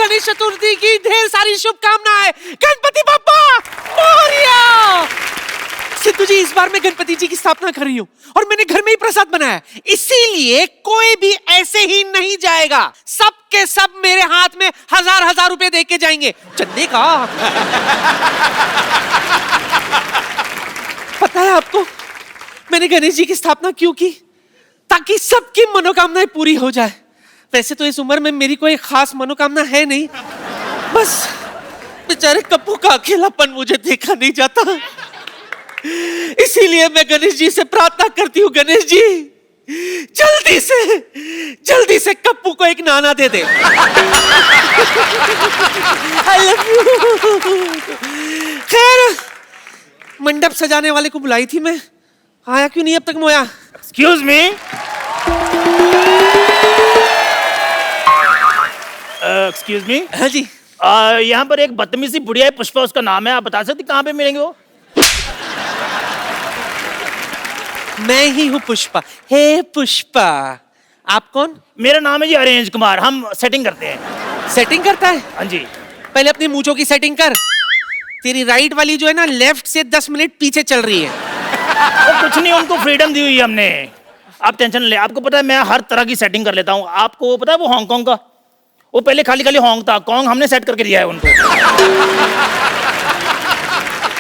गणेश चतुर्थी की ढेर सारी शुभकामनाएं। गणपति बप्पा मोरया। सिद्धू जी, इस बार मैं गणपति जी की स्थापना कर रही हूँ और मैंने घर में ही प्रसाद बनाया, इसीलिए कोई भी ऐसे ही नहीं जाएगा। सब के सब मेरे हाथ में 1000-1000 रुपए दे के जाएंगे चंदे का। पता है आपको मैंने गणेश जी की स्थापना क्यों की? ताकि सबकी मनोकामनाएं पूरी हो जाए। वैसे तो इस उम्र में मेरी कोई खास मनोकामना है नहीं, बस बेचारे कप्पू का अकेलापन मुझे देखा नहीं जाता, इसीलिए मैं गणेश जी से प्रार्थना करती हूँ, गणेश जी जल्दी से कप्पू को एक नाना दे दे। I love you। खैर, मंडप सजाने वाले को बुलाई थी मैं, आया क्यों नहीं अब तक मोया? Excuse me? Excuse me? हाँ जी। यहाँ पर एक बदतमीज सी बुढ़िया है, पुष्पा उसका नाम है, आप बता सकते कहाँ पे मिलेंगे वो? मैं ही हूँ पुष्पा। हे पुष्पा, आप कौन? मेरा नाम है जी अरेंज कुमार, हम सेटिंग करते हैं। सेटिंग करता है? हाँ जी। पहले अपनी मूंछों की सेटिंग कर। तेरी राइट वाली जो है ना, लेफ्ट से 10 मिनट पीछे चल रही है। वो कुछ नहीं, उनको फ्रीडम दी हुई है हमने, आप टेंशन ले। आपको पता है मैं हर तरह की सेटिंग कर लेता हूँ। आपको पता है वो हांगकांग का, वो पहले खाली होंग था, कॉन्ग हमने सेट करके दिया है उनको।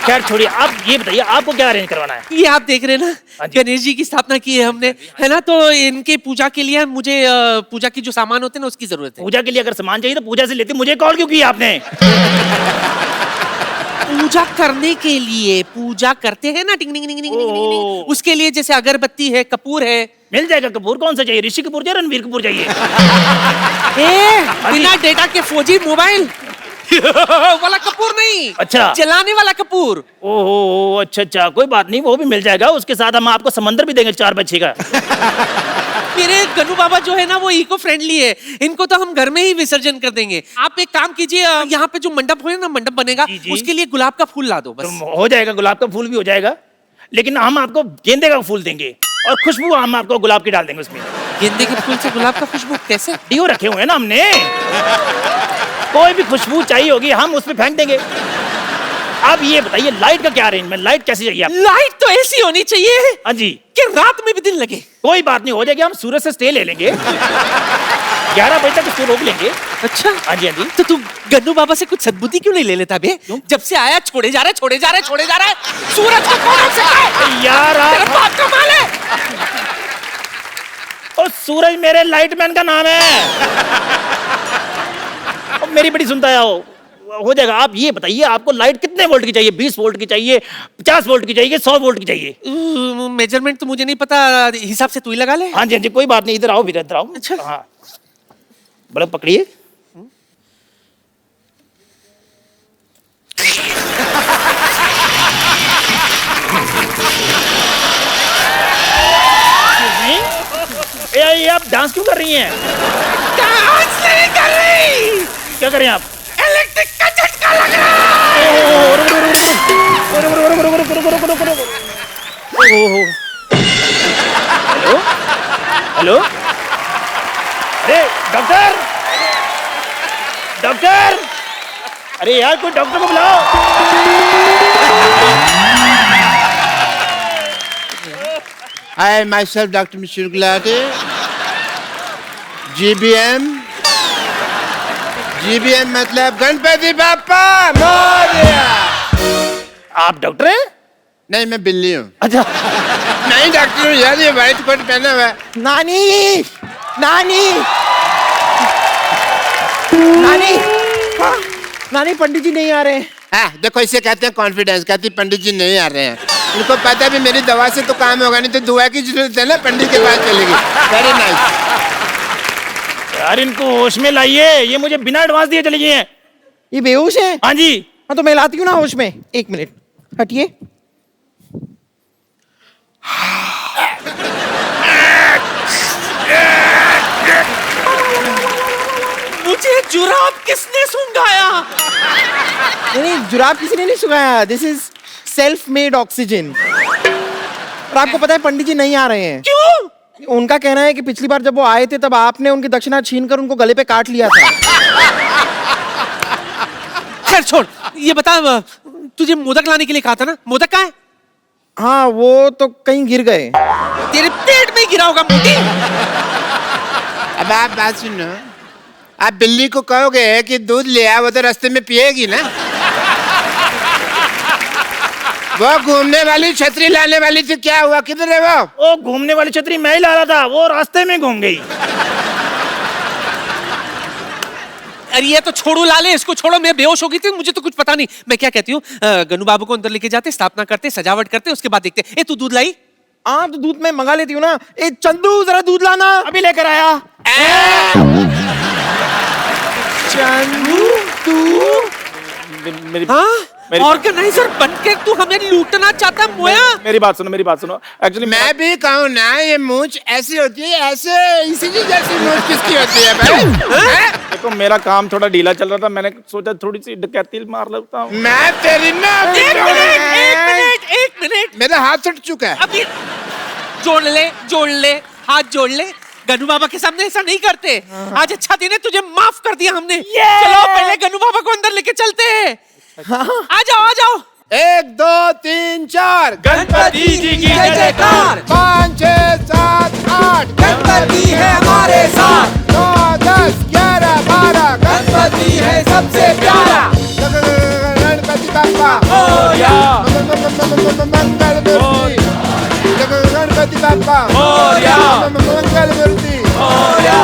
खैर छोड़िए, आप ये बताइए आपको क्या अरेंज करवाना है? ये आप देख रहे हैं ना, गणेश जी की स्थापना की है हमने, है ना, तो इनके पूजा के लिए मुझे पूजा की जो सामान होते हैं ना उसकी जरूरत है। पूजा के लिए अगर सामान चाहिए तो पूजा से लेते, मुझे कॉल क्यों किया आपने? पूजा करने के लिए, पूजा करते हैं ना, टिंग टिंग टिंग टिंग टिंग, उसके लिए जैसे अगरबत्ती है, कपूर है। मिल जाएगा कपूर, कौन सा चाहिए? ऋषि कपूर चाहिए, रणवीर कपूर चाहिए? बिना डेटा के 4G मोबाइल वाला कपूर नहीं, अच्छा, जलाने वाला कपूर। ओहो, अच्छा, कोई बात नहीं, वो भी मिल जाएगा। उसके साथ हम आपको समंदर भी देंगे 4 बच्चे का। मेरे गन्नू बाबा जो है ना वो इको फ्रेंडली है, इनको तो हम घर में ही विसर्जन कर देंगे। आप एक काम कीजिए, यहाँ पे जो मंडप हो ना, मंडप बनेगा, उसके लिए गुलाब का फूल ला दो बस। तो हो जाएगा, गुलाब का फूल भी हो जाएगा, लेकिन हम आपको गेंदे का फूल देंगे और खुशबू हम आपको गुलाब की डाल देंगे उसमें। गेंदे के फूल से गुलाब का खुशबू कैसे? डियो रखे हुए हैं ना हमने, कोई भी खुशबू चाहिए होगी हम उसमें फेंक देंगे। अब ये बताइए लाइट का क्या अरेंजमेंट, लाइट कैसी चाहिए आपको? लाइट तो ऐसी होनी चाहिए, हाँ जी, कि रात में भी दिन लगे। कोई बात नहीं, हो जाएगी। हम सूरज से स्टे ले लेंगे, 11 बजे तक उसको रोक लेंगे। अच्छा, हाँ जी, हाँ जी। तो तू गन्नू बाबा से कुछ सद्बुद्धि क्यों नहीं ले लेता बे? जब से आया छोड़े जा रहा है। सूरज को कौन से यार बात का माल है। और सूरज मेरे लाइटमैन का नाम है। और मेरी बड़ी सुनता है, हो जाएगा। आप ये बताइए आपको लाइट कितने वोल्ट की चाहिए? 20 वोल्ट की चाहिए, 50 वोल्ट की चाहिए, 100 वोल्ट की चाहिए? मेजरमेंट तो मुझे नहीं पता, हिसाब से तू ही लगा ले। हाँ जी, कोई बात नहीं, इधर आओ, इधर आओ। अच्छा, हाँ, बल्ब पकड़िए। ये आप डांस क्यों कर रही हैं? डांस नहीं कर रही। क्या कर रहे हैं आप? इलेक्ट्रिक का झटका लग रहा है। हेलो, अरे डॉक्टर, अरे यार कोई डॉक्टर को बुलाओ। I myself Dr. Mr. Gulati, GBM मतलब गणपति बाप्पा मोरया। आप डॉक्टर हैं? नहीं, मैं बिल्ली हूँ। अच्छा, नहीं डॉक्टर हूँ यार, ये व्हाइट कोट पहना हुआ है। नानी, नानी पंडित जी नहीं आ रहे हैं। हाँ, देखो इसे कहते हैं कॉन्फिडेंस, कहती पंडित जी नहीं आ रहे हैं। उनको पता भी मेरी दवा से तो काम होगा नहीं, तो दुआ की जरूरत है ना, पंडित के पास चलेगी। Very nice. यार इनको होश में लाइए, ये मुझे बिना एडवांस दिए चली गई हैं। ये बेहोश है? हाँ जी। हाँ तो मैं लाती हूँ ना होश में। 1 मिनट हटिए। मुझे जुराब किसने सुंघाया? नहीं, जुराब किसी ने नहीं सुखाया। This is self made oxygen. और आपको पता है पंडित जी नहीं आ रहे हैं। क्यों? उनका कहना है कि पिछली बार जब वो आए थे तब आपने उनकी दक्षिणा छीनकर उनको गले पे काट लिया था। छोड़, ये बता, तुझे मोदक लाने के लिए कहा था ना, मोदक कहाँ है? हाँ वो तो कहीं गिर गए। तेरे पेट में ही गिरा होगा मोदी। अब आप बात सुनो, आप बिल्ली को कहोगे कि दूध ले आ, वो तो रास्ते में पिएगी ना। वो घूमने वाली छतरी लाने वाली थी, क्या हुआ, किधर है वो? वो घूमने वाली छतरी मैं ही ला रहा था, वो रास्ते में घूम गई। अरे ये तो छोड़ो लाले, इसको छोड़ो, मैं बेहोश हो गई थी, मुझे तो कुछ पता नहीं। मैं क्या कहती हूँ, गन्नू बाबू को अंदर लेके जाते, स्थापना करते, सजावट करते, उसके बाद देखते। ए तू दूध लाई? हाँ तो दूध मैं मंगा लेती हूँ ना। ए चंदू जरा दूध लाना। अभी लेकर आया। चंदू तू मेरी हाँ? ऑर्गेनाइजर बनके तू हमें लूटना चाहता है मोया? मेरी बात सुनो, मेरी बात सुनो। एक्चुअली मैं भी कहूँ ना, ये मूंछ ऐसी होती है, ऐसे इसी की जैसी मूंछ किसकी होती है भाई? हैं? देखो मेरा काम थोड़ा ढीला चल रहा था, मैंने सोचा थोड़ी सी डकैती मार लेता हूँ। मैं तेरी ना एक मिनट, मेरा हाथ छूट चुका है। अभी जोड़ ले, हाथ जोड़ ले। गन्नू बाबा के सामने ऐसा नहीं करते। आज अच्छा दिन है, तुझे माफ कर दिया हमने। चलो पहले गन्नू बाबा को अंदर लेके चलते हैं। आ जाओ। 1 2 3 4 गणपति जी की जय जयकार। 5 6 7 8 गणपति है हमारे साथ। 9 10 11 12 गणपति है सबसे प्यारा। गणपति बाप्पा मोरया। मंगल मूर्ति। गणपति बाप्पा मोरया। मंगल मूर्ति। मोरया।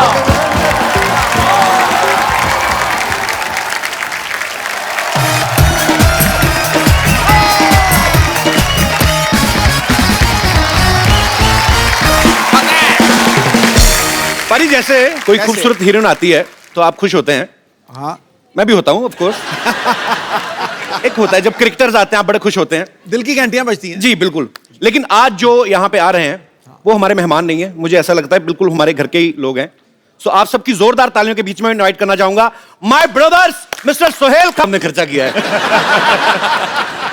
परी जैसे कोई खूबसूरत हीरोइन आती है तो आप खुश होते हैं? हाँ, मैं भी होता हूँ ऑफ कोर्स। एक होता है जब क्रिकेटर्स आते हैं, आप बड़े खुश होते हैं। दिल की घंटियां बजती हैं। जी बिल्कुल। लेकिन आज जो यहाँ पे आ रहे हैं वो हमारे मेहमान नहीं है, मुझे ऐसा लगता है बिल्कुल हमारे घर के ही लोग हैं। सो आप सबकी जोरदार तालियों के बीच में इनवाइट करना चाहूंगा my brothers mister Sohail Khan ने खर्चा किया है।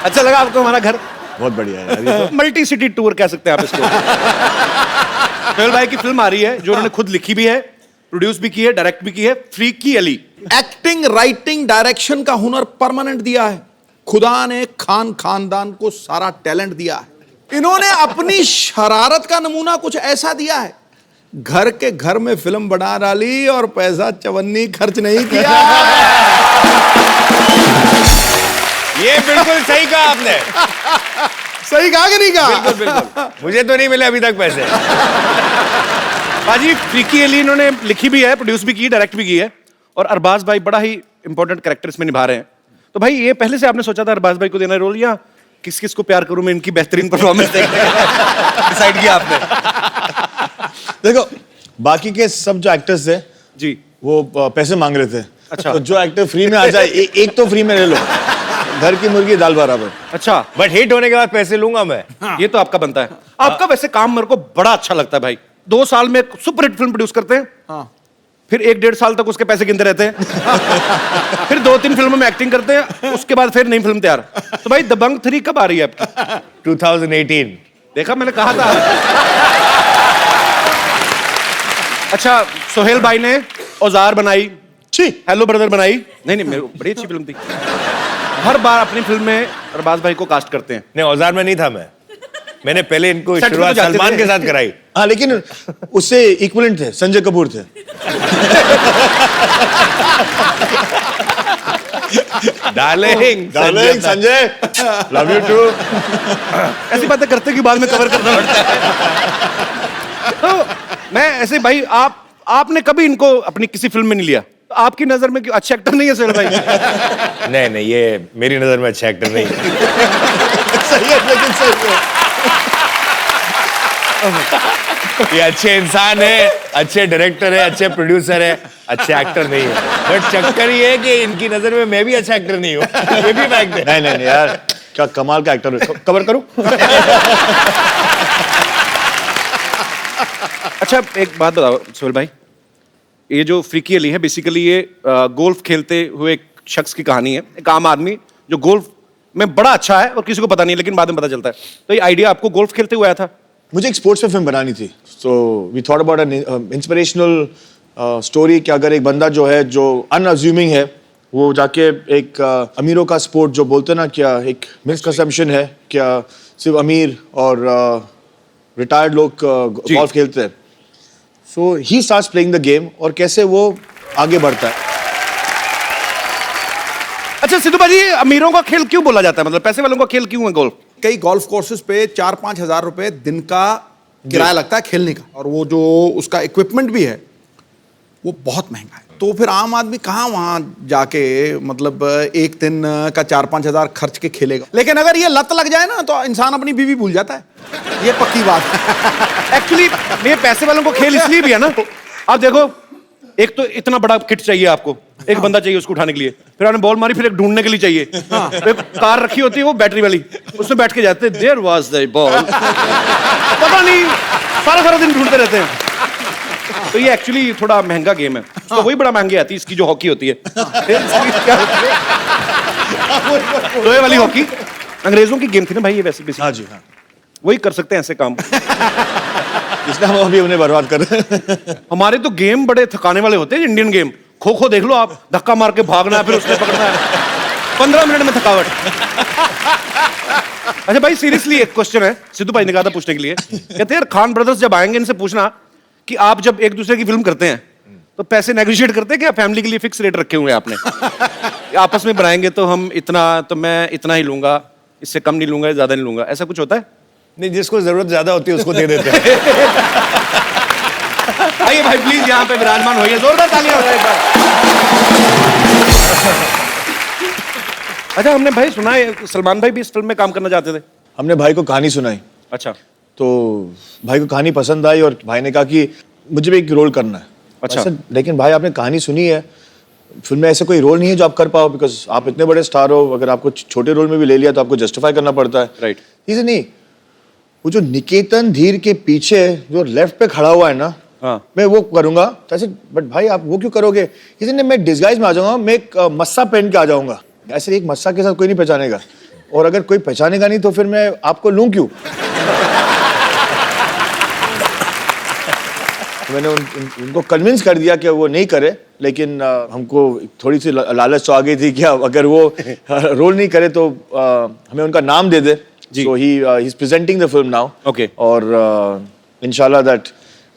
अच्छा लगा आपको हमारा घर? बहुत बढ़िया है यार, ये तो। मल्टी सिटी टूर कह सकते हैं आप इसको। सोहेल भाई की फिल्म आ रही है जो उन्होंने खुद लिखी भी है, प्रोड्यूस भी की है, डायरेक्ट भी की है, freaky Ali. Acting, writing, direction का हुनर परमानेंट दिया है। खुदा ने खानदान को सारा टैलेंट दिया है। इन्होंने अपनी शरारत का नमूना कुछ ऐसा दिया है, घर के घर में फिल्म बना डाली और पैसा चवन्नी खर्च नहीं किया। ये बिल्कुल सही कहा आपने। सही कहा कि नहीं कहा? बिल्कुल। मुझे तो नहीं मिले अभी तक पैसे। बाजी फ्रीकी अली इन्होंने लिखी भी है, प्रोड्यूस भी की, डायरेक्ट भी की है, और अरबाज भाई बड़ा ही इंपॉर्टेंट कैरेक्टर इसमें निभा रहे हैं। तो भाई ये पहले से आपने सोचा था अरबाज भाई को देना रोल, या किस किस को प्यार करूं मैं इनकी बेहतरीन परफॉर्मेंस डिसाइड किया आपने? देखो बाकी के सब जो एक्टर्स थे जी वो पैसे मांग रहे थे। अच्छा। तो जो एक्टर फ्री में आ जाए एक तो फ्री में ले लो। घर की मुर्गी दाल बराबर। अच्छा, बट हिट होने के बाद पैसे लूंगा मैं। ये तो आपका बनता है। आपका वैसे काम मेरे को बड़ा अच्छा लगता है भाई। 2 साल में सुपर हिट फिल्म प्रोड्यूस करते हैं, हाँ। फिर 1-1.5 साल तक उसके पैसे गिनते रहते हैं, फिर 2-3 फिल्मों में एक्टिंग करते हैं, उसके बाद फिर नई फिल्म तैयार। तो भाई दबंग 3 कब आ रही है आपकी? 2018। देखा, मैंने कहा था। अच्छा, सोहेल भाई ने औजार बनाई, हेलो ब्रदर बनाई, नहीं मेरे बड़ी अच्छी फिल्म थी। हर बार अपनी फिल्म में अरबाज भाई को कास्ट करते हैं। नहीं, औजार में नहीं था मैंने पहले इनको सेट पे तो शुरुआत जाते सलमान थे। के साथ कराई। हाँ लेकिन उससे इक्विवेलेंट थे, संजय कपूर थे। Darling Sanjay, love you too. ऐसी बातें करते कि बाद में कवर करना पड़ता है। तो मैं ऐसे भाई, आपने कभी इनको अपनी किसी फिल्म में नहीं लिया, तो आपकी नजर में क्यों अच्छे एक्टर नहीं है सोहेल भाई? नहीं, ये मेरी नजर में अच्छा एक्टर नहीं है। सही है, लेकिन सही है। ये अच्छे इंसान है, अच्छे डायरेक्टर है, अच्छे प्रोड्यूसर है, अच्छे एक्टर नहीं है। बट चक्कर ये है कि इनकी नजर में मैं भी अच्छा एक्टर नहीं हूँ। ये भी फैक्ट है। नहीं यार, क्या कमाल का एक्टर है। कवर करूं? अच्छा एक बात बताओ सोहेल भाई, ये जो फ्रीकी अली है बेसिकली ये गोल्फ खेलते हुए एक शख्स की कहानी है। एक आम आदमी जो गोल्फ में बड़ा अच्छा है और किसी को पता नहीं, लेकिन बाद में पता चलता है। तो ये आइडिया आपको गोल्फ खेलते हुए आया था? मुझे एक स्पोर्ट्स में फिल्म बनानी थी, so we thought about an inspirational story कि अगर एक बंदा जो है जो अनअज्यूमिंग है वो जाके एक अमीरों का स्पोर्ट जो बोलते हैं ना, क्या एक मिसकंसेप्शन है क्या सिर्फ अमीर और रिटायर्ड लोग गोल्फ खेलते हैं. So he starts playing the game और कैसे वो आगे बढ़ता है. अच्छा सिद्धू भाजी, अमीरों का खेल क्यों बोला जाता है? मतलब पैसे वालों का खेल क्यों है गोल्फ? कई गोल्फ कोर्सेज पे 4-5 हजार रुपए दिन का किराया लगता है खेलने का, और वो जो उसका इक्विपमेंट भी है वो बहुत महंगा है. तो फिर आम आदमी कहाँ वहां जाके मतलब एक दिन का 4-5 हजार खर्च के खेलेगा. लेकिन अगर ये लत लग जाए ना तो इंसान अपनी बीवी भूल जाता है. ये पक्की बात है. एक्चुअली ये पैसे वालों को खेल इसलिए भी है ना, आप देखो, एक तो इतना बड़ा किट चाहिए आपको, एक बंदा चाहिए उसको उठाने के लिए, फिर आपने बॉल मारी, फिर एक ढूंढने के लिए चाहिए. एक कार रखी होती है वो बैटरी वाली, उसमें बैठ के जाते हैं, देयर वाज द बॉल, पता नहीं सारा दिन ढूंढते रहते हैं. तो ये एक्चुअली थोड़ा महंगा गेम है. तो वही बड़ा महंगी आती है इसकी जो हॉकी होती है. तो ये वाली हॉकी अंग्रेजों की गेम थी ना भाई ये, वैसे भी. हाँ जी, हाँ. वही कर सकते हैं ऐसे काम. इसलिए हम अभी उन्हें बर्बाद कर रहे हैं. हमारे तो गेम बड़े थकाने वाले होते हैं. इंडियन गेम खो खो देख लो आप, धक्का मार के भागना है, फिर उसने पकड़ना है, 15 मिनट में थकावट. अच्छा भाई सीरियसली एक क्वेश्चन है, सिद्धू भाई ने कहा था पूछने के लिए. कहते हैं यार खान ब्रदर्स जब आएंगे इनसे पूछना कि आप जब एक दूसरे की फिल्म करते हैं तो पैसे नेगोशिएट करते हैं क्या? फैमिली के लिए फिक्स रेट रखे हुए हैं आपने? आपस में बनाएंगे तो हम इतना, तो मैं इतना ही लूंगा, इससे कम नहीं लूंगा, ज्यादा नहीं लूंगा, ऐसा कुछ होता है? नहीं, जिसको जरूरत ज्यादा होती है उसको दे देते हैं. आइए भाई प्लीज यहाँ पे विराजमान होइए, जोरदार तालियां हो जाए एक बार. अच्छा हमने भाई सुना है सलमान भाई भी इस फिल्म में काम करना चाहते थे. हमने भाई को कहानी सुनाई. अच्छा. तो भाई को कहानी पसंद आई और भाई ने कहा कि मुझे भी एक रोल करना है. अच्छा. लेकिन भाई आपने कहानी सुनी है, फिल्म में ऐसे कोई रोल नहीं है जो आप कर पाओ, बिकॉज आप इतने बड़े स्टार हो, अगर आपको छोटे रोल में भी ले लिया तो आपको जस्टिफाई करना पड़ता है. राइट. इसे नहीं, वो जो निकेतन धीर के पीछे जो लेफ्ट पे खड़ा हुआ है ना, हाँ. मैं वो करूंगा. ऐसे बट भाई आप वो क्यों करोगे? इसे नहीं, मैं डिस्गाइज में आ जाऊंगा, मैं एक मस्सा पहन के आ जाऊंगा. ऐसे एक मस्सा के साथ कोई नहीं पहचानेगा, और अगर कोई पहचानेगा नहीं तो फिर मैं आपको लूं क्यों? मैंने उनको कन्विंस कर दिया कि वो नहीं करे, लेकिन हमको थोड़ी सी लालच तो आ गई थी कि अगर वो रोल नहीं करे तो हमें उनका नाम दे दे. So he is presenting the film now. Okay. और इंशाल्लाह दैट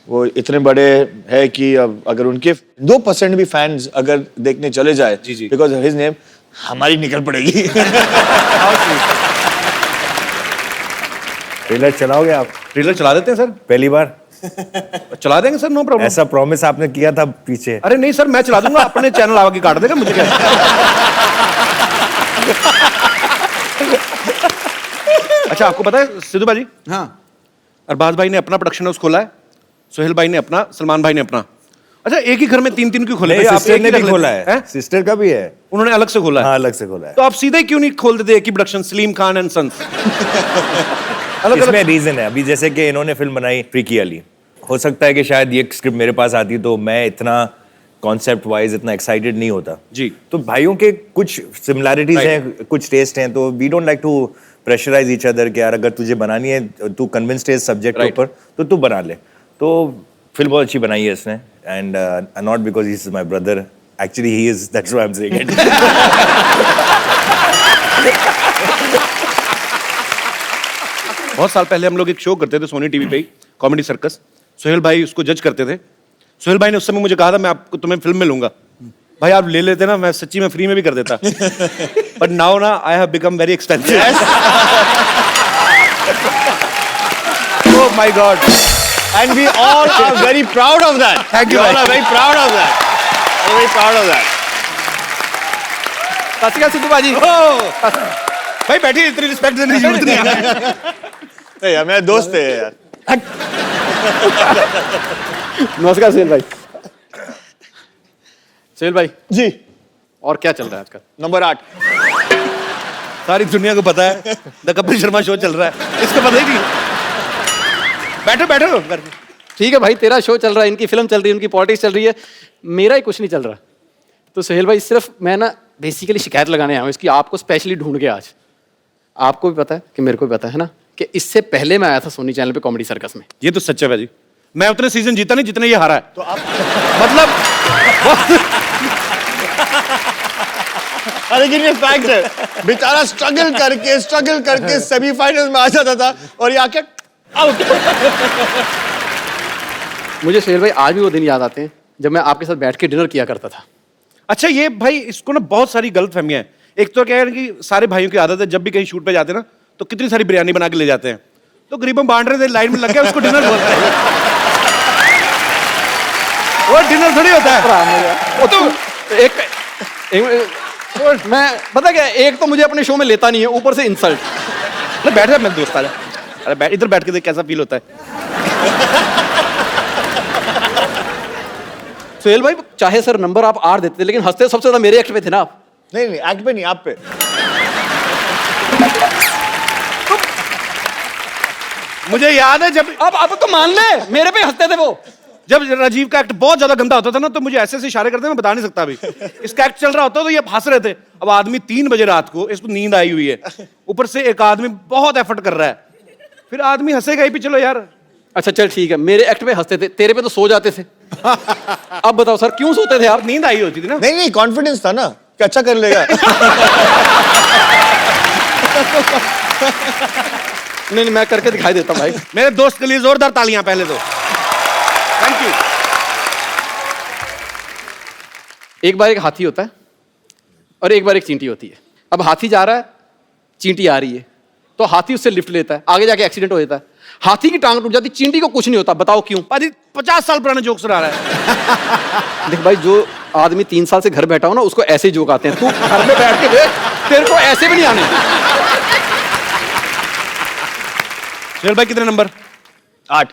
वो इतने बड़े है कि अगर उनके 2% भी फैंस अगर देखने चले जाए, बिकॉज हिज नेम, हमारी निकल पड़ेगी. ट्रेलर चलाओगे आप? ट्रेलर चला देते हैं सर. पहली बार चला देंगे सर, नो प्रॉब्लम. ऐसा प्रॉमिस आपने किया था पीछे. अरे नहीं सर, मैं चला दूंगा, अपने चैनल आगे काट देगा, मुझे क्या. अच्छा आपको पता है सिद्धू भाजी, हाँ, अरबाज भाई ने अपना प्रोडक्शन हाउस खोला है, सोहेल भाई ने अपना, सलमान भाई ने अपना. अच्छा एक ही घर में 3-3 क्यों खोले? सिस्टर ने भी खोला है. सिस्टर का भी है. उन्होंने अलग से खोला है. हाँ, अलग से खोला है. तो आप सीधे क्यों नहीं खोल देते एक ही production, Salim Khan and sons? अलग इसमें रीजन है. अभी जैसे कि इन्होंने फिल्म बनाई फ्रीकी अली, हो सकता है कि शायद ये स्क्रिप्ट मेरे पास आती तो मैं इतना कॉन्सेप्ट वाइज इतना एक्साइटेड नहीं होता जी. तो भाइयों के कुछ सिमिलैरिटीज हैं, कुछ टेस्ट हैं, तो we don't like to pressurise each other कि यार अगर तुझे बनानी है, तू कन्विंस्ड है इस सब्जेक्ट के ऊपर, तो तू बना ले. तो फिल्म बहुत अच्छी बनाई है इसने, and not because he is my brother, actually he is, that's why I am saying it. बहुत साल पहले हम लोग एक शो करते थे सोनी टीवी पे ही, कॉमेडी सर्कस. सोहेल भाई उसको जज करते थे. सोहेल भाई ने उस समय मुझे कहा था मैं आपको तुम्हें फिल्म में लूंगा. भाई आप ले लेते ना, मैं सच्ची में फ्री में भी कर देता. बट नाउ ना I have become very expensive. Oh my God. And we all are very proud of that. Thank you. We all are very proud of that. We're very proud of that. सत श्री अकाल सिद्धू भाजी. भाई बैठिए, इतनी respect देने की जरूरत नहीं है. नहीं यार, मेरे दोस्त थे यार. नमस्कार सोहेल भाई. सोहेल भाई जी. और क्या चल रहा है आजकल? नंबर 8. सारी दुनिया को पता है द कपिल शर्मा शो चल रहा है, इसको पता ही नहीं. बैठो बैठो. ठीक है भाई, तेरा शो चल रहा है, इनकी फिल्म चल रही है, उनकी पॉलिटिक्स चल रही है, मेरा ही कुछ नहीं चल रहा. तो सोहेल भाई सिर्फ मैं ना बेसिकली शिकायत लगाने आया हूँ इसकी, आपको स्पेशली ढूंढ के आज. आपको भी पता है कि मेरे को भी पता है ना कि इससे पहले मैं आया था सोनी चैनल पे कॉमेडी सर्कस में. ये तो सच है भाई, मैं उतने सीजन जीता नहीं जितने ये हारा है. तो आप मतलब लेकिन ये फैक्ट है, बेचारा स्ट्रगल करके सेमीफाइनल में आ जाता था और ये आके आउट। मुझे सोहेल भाई आज भी वो दिन याद आते हैं जब मैं आपके साथ बैठ के डिनर किया करता था। अच्छा ये भाई इसको ना बहुत सारी गलत फहमियां हैं। एक तो क्या है कि सारे भाइयों की आदत है जब भी कहीं शूट पे जाते हैं ना तो कितनी सारी बिरयानी बना के ले जाते हैं, तो गरीबों बांट रहे थे, लाइन में लग गया, उसको डिनर बोलते हैं। वो डिनर थोड़ी होता है। वो तो एक मैं पता क्या, एक तो मुझे अपने शो में लेता नहीं है, ऊपर से इंसल्ट। अरे बैठ जा, मेरे दोस्त आ जा। अरे बैठ, इधर बैठ के देख कैसा फील होता है। सोहेल भाई चाहे सर नंबर आप 8 देते लेकिन हंसते सबसे ज्यादा मेरे एक्ट पे थे ना आप। नहीं एक्ट पे नहीं, आप पे। मुझे याद है जब अब तो मान ले मेरे पे हंसते थे वो। जब राजीव का एक्ट बहुत ज्यादा गंदा होता था ना तो मुझे ऐसे ऐसे इशारे करते, मैं बता नहीं सकता अभी। इसका एक्ट चल रहा होता तो ये हंस रहे थे। अब आदमी 3 बजे रात को, इसको नींद आई हुई है, ऊपर से एक आदमी बहुत एफर्ट कर रहा है, फिर आदमी हंसेगा ही भी। चलो यार अच्छा चल ठीक है, मेरे एक्ट पे हंसते थे, तेरे पे तो सो जाते थे। अब बताओ सर क्यों सोते थे आप? नींद आई होती थी ना। नहीं कॉन्फिडेंस था ना कि अच्छा कर लेगा। नहीं मैं करके दिखाई देता हूं भाई। मेरे दोस्त के लिए जोरदार तालियां पहले तो। Thank you. एक बार एक हाथी होता है और एक बार एक चींटी होती है। अब हाथी जा रहा है, चींटी आ रही है, तो हाथी उससे लिफ्ट लेता है, आगे जाके एक्सीडेंट हो जाता है, हाथी की टांग टूट जाती, चींटी को कुछ नहीं होता। बताओ क्यों? पाजी 50 साल पुराने जोक सुना रहा है। देख भाई, जो आदमी 3 साल से घर बैठा हो ना उसको ऐसे ही जोक आते हैं। तू घर में बैठ के देख, तेरे को ऐसे भी नहीं आने। सोहेल भाई कितने नंबर? 8।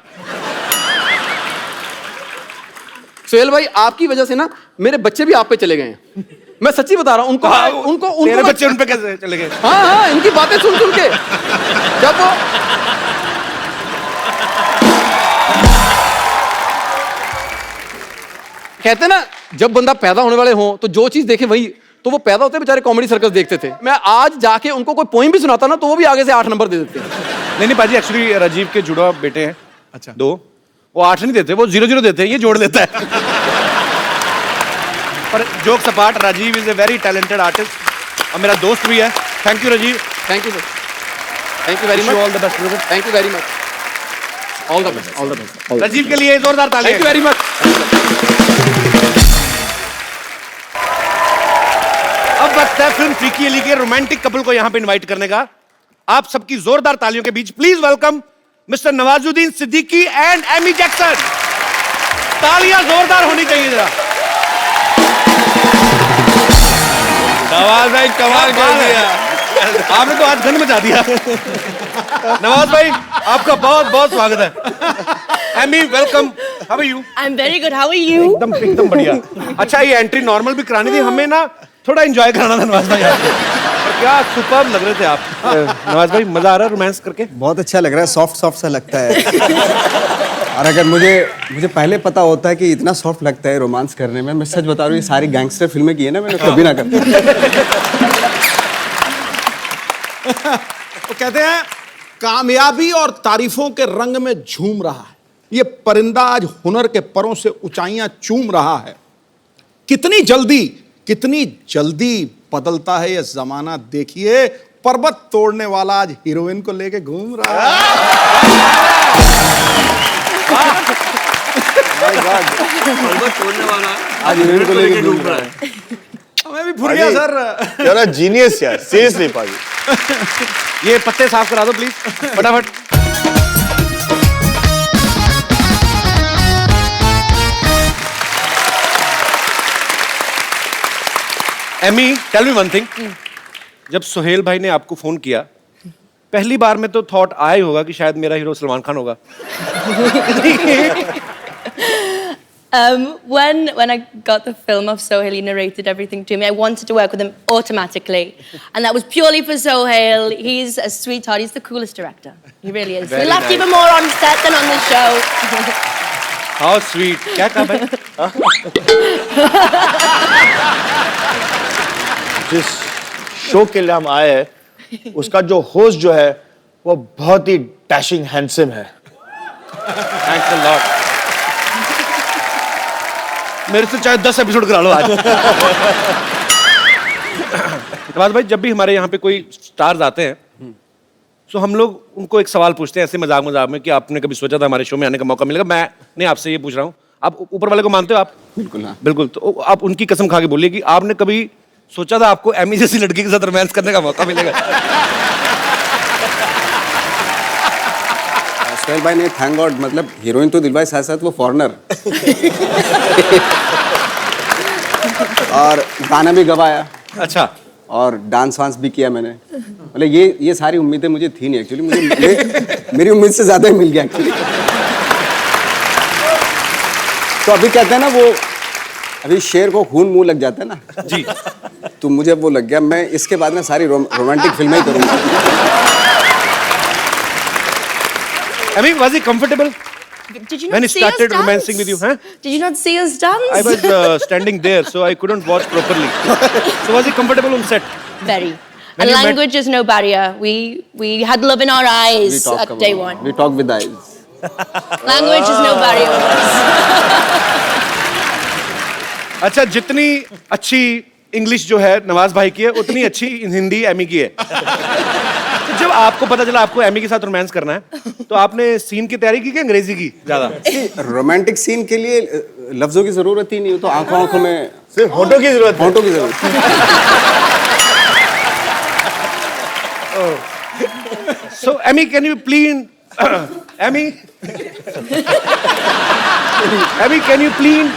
सोहेल भाई आपकी वजह से ना मेरे बच्चे भी आप पे चले गए हैं। मैं सच्ची बता रहा हूँ। उनको तेरे बच्चे उन पे कैसे चले गए? हाँ इनकी बातें सुन सुन के। जब वो कहते ना जब बंदा पैदा होने वाले हो तो जो चीज देखे वही, तो वो पैदा होते बेचारे कॉमेडी सर्कस देखते थे। मैं आज जाके उनको कोई पोइम भी सुनाता ना तो वो भी आगे से 8 नंबर दे देते हैं। नहीं पाजी, एक्चुअली राजीव के जुड़वा बेटे हैं। अच्छा 2, वो 8 नहीं देते, वो 0-0 देते हैं, ये जोड़ देता है। पर जोक सपाट, Rajeev is a very talented artist और मेरा दोस्त भी है। Thank you Rajeev. Thank you sir, thank you very much. All the best brother. Thank you very much. All the best, all the best. Rajeev के लिए जोरदार तालियां। Thank you very much. अब वक्त है फिल्म फ्रीकी अली के रोमांटिक कपल को यहाँ पे इनवाइट करने का। आप सबकी जोरदार तालियों के बीच please welcome mister Nawazuddin Siddiqui and Amy Jackson. तालियां जोरदार होनी चाहिए जरा। नवाज भाई कमाल कर दिया। आपने तो आज गन मचा दिया। नवाज भाई आपका बहुत बहुत स्वागत है। Amy welcome, how are you? I'm very good. How are you? एकदम बढ़िया। अच्छा ये एंट्री नॉर्मल भी करानी थी, हमें ना थोड़ा एंजॉय कराना था नवाज भाई आपको। और क्या सुपर्ब लग रहे थे आप। नवाज भाई मजा आ रहा है रोमांस करके? बहुत अच्छा लग रहा है, सॉफ्ट सॉफ्ट सा लगता है। और अगर मुझे पहले पता होता है कि इतना सॉफ्ट लगता है रोमांस करने में, मैं सच बता रहा हूँ, ये सारी गैंगस्टर फिल्में की है ना मैंने, कभी ना करता। तो कहते हैं कामयाबी और तारीफों के रंग में झूम रहा है ये परिंदा, आज हुनर के परों से ऊंचाइयां चूम रहा है। कितनी जल्दी बदलता है ये जमाना, देखिए पर्वत तोड़ने वाला आज हीरोइन को लेके घूम रहा है। पर्वत तोड़ने वाला आज हीरोइन को लेके घूम रहा है। हमें भी भूल गया सर। यार जीनियस यार, सीरियसली पाजी। ये पत्ते साफ करा दो प्लीज फटाफट। Amy tell me one thing, जब सोहेल भाई ने आपको फोन किया पहली बार में तो थॉट आया ही होगा कि शायद मेरा हीरो सलमान खान होगा। When I got the film of Sohail, he narrated everything to me. I wanted to work with him automatically, and that was purely for Sohail. He's a sweetheart. He's the coolest director. He really is. We love even more on set than on the show. How sweet. क्या कहा भाई? जिस show के लिए हम आए हैं उसका जो होस्ट जो है वो बहुत ही डैशिंग हैंडसम है। Thanks a lot. मेरे से चाहे 10 एपिसोड करा लो आज। नवाज भाई, जब भी हमारे यहाँ पे कोई स्टार्स आते हैं तो हम लोग उनको एक सवाल पूछते हैं ऐसे मजाक मजाक में कि आपने कभी सोचा था हमारे शो में आने का मौका मिलेगा? मैं नहीं, आपसे ये पूछ रहा हूँ, आप ऊपर वाले को मानते हो आप? बिल्कुल हाँ। बिल्कुल। तो आप उनकी कसम खा के बोलिए कि आपने कभी सोचा था आपको एमी जैसी लड़की के साथ रोमांस करने का मौका मिलेगा? सोहेल भाई ने थैंक गॉड, मतलब हीरोइन तो दिलवाई, साथ साथ वो फॉरेनर और गाना भी गवाया। अच्छा। और डांस वांस भी किया मैंने। मतलब ये सारी उम्मीदें मुझे थी नहीं एक्चुअली, मेरी उम्मीद से ज्यादा ही मिल गया एक्चुअली। तो अभी कहते हैं ना वो, अभी शेर को खून मुंह लग जाता है ना जी, तो मुझे वो लग गया। मैं इसके बाद ना सारी रोमांटिक फिल्में ही करूंगा। Amy, was he comfortable Did you not when he see us started dance? romancing with you? Huh? Did you not see us dance? I was standing there, so I couldn't watch properly. So was he comfortable on set? Very. When And you met- language is no barrier. We had love in our eyes at day one. We talk with eyes. Language is no barrier. अच्छा, जितनी अच्छी English जो है नवाज भाई की है, उतनी अच्छी हिंदी एमी की है। तो जब आपको पता चला आपको एमी के साथ रोमांस करना है, तो आपने सीन की तैयारी की कि अंग्रेजी की ज्यादा? रोमांटिक सीन के लिए लफ्जों की जरूरत ही नहीं हो, तो आंखों आंखों में सिर्फ होठों की जरूरत है। फोटो की जरूरत है। So Emmy, can you please, Emmy, Emmy, can you please?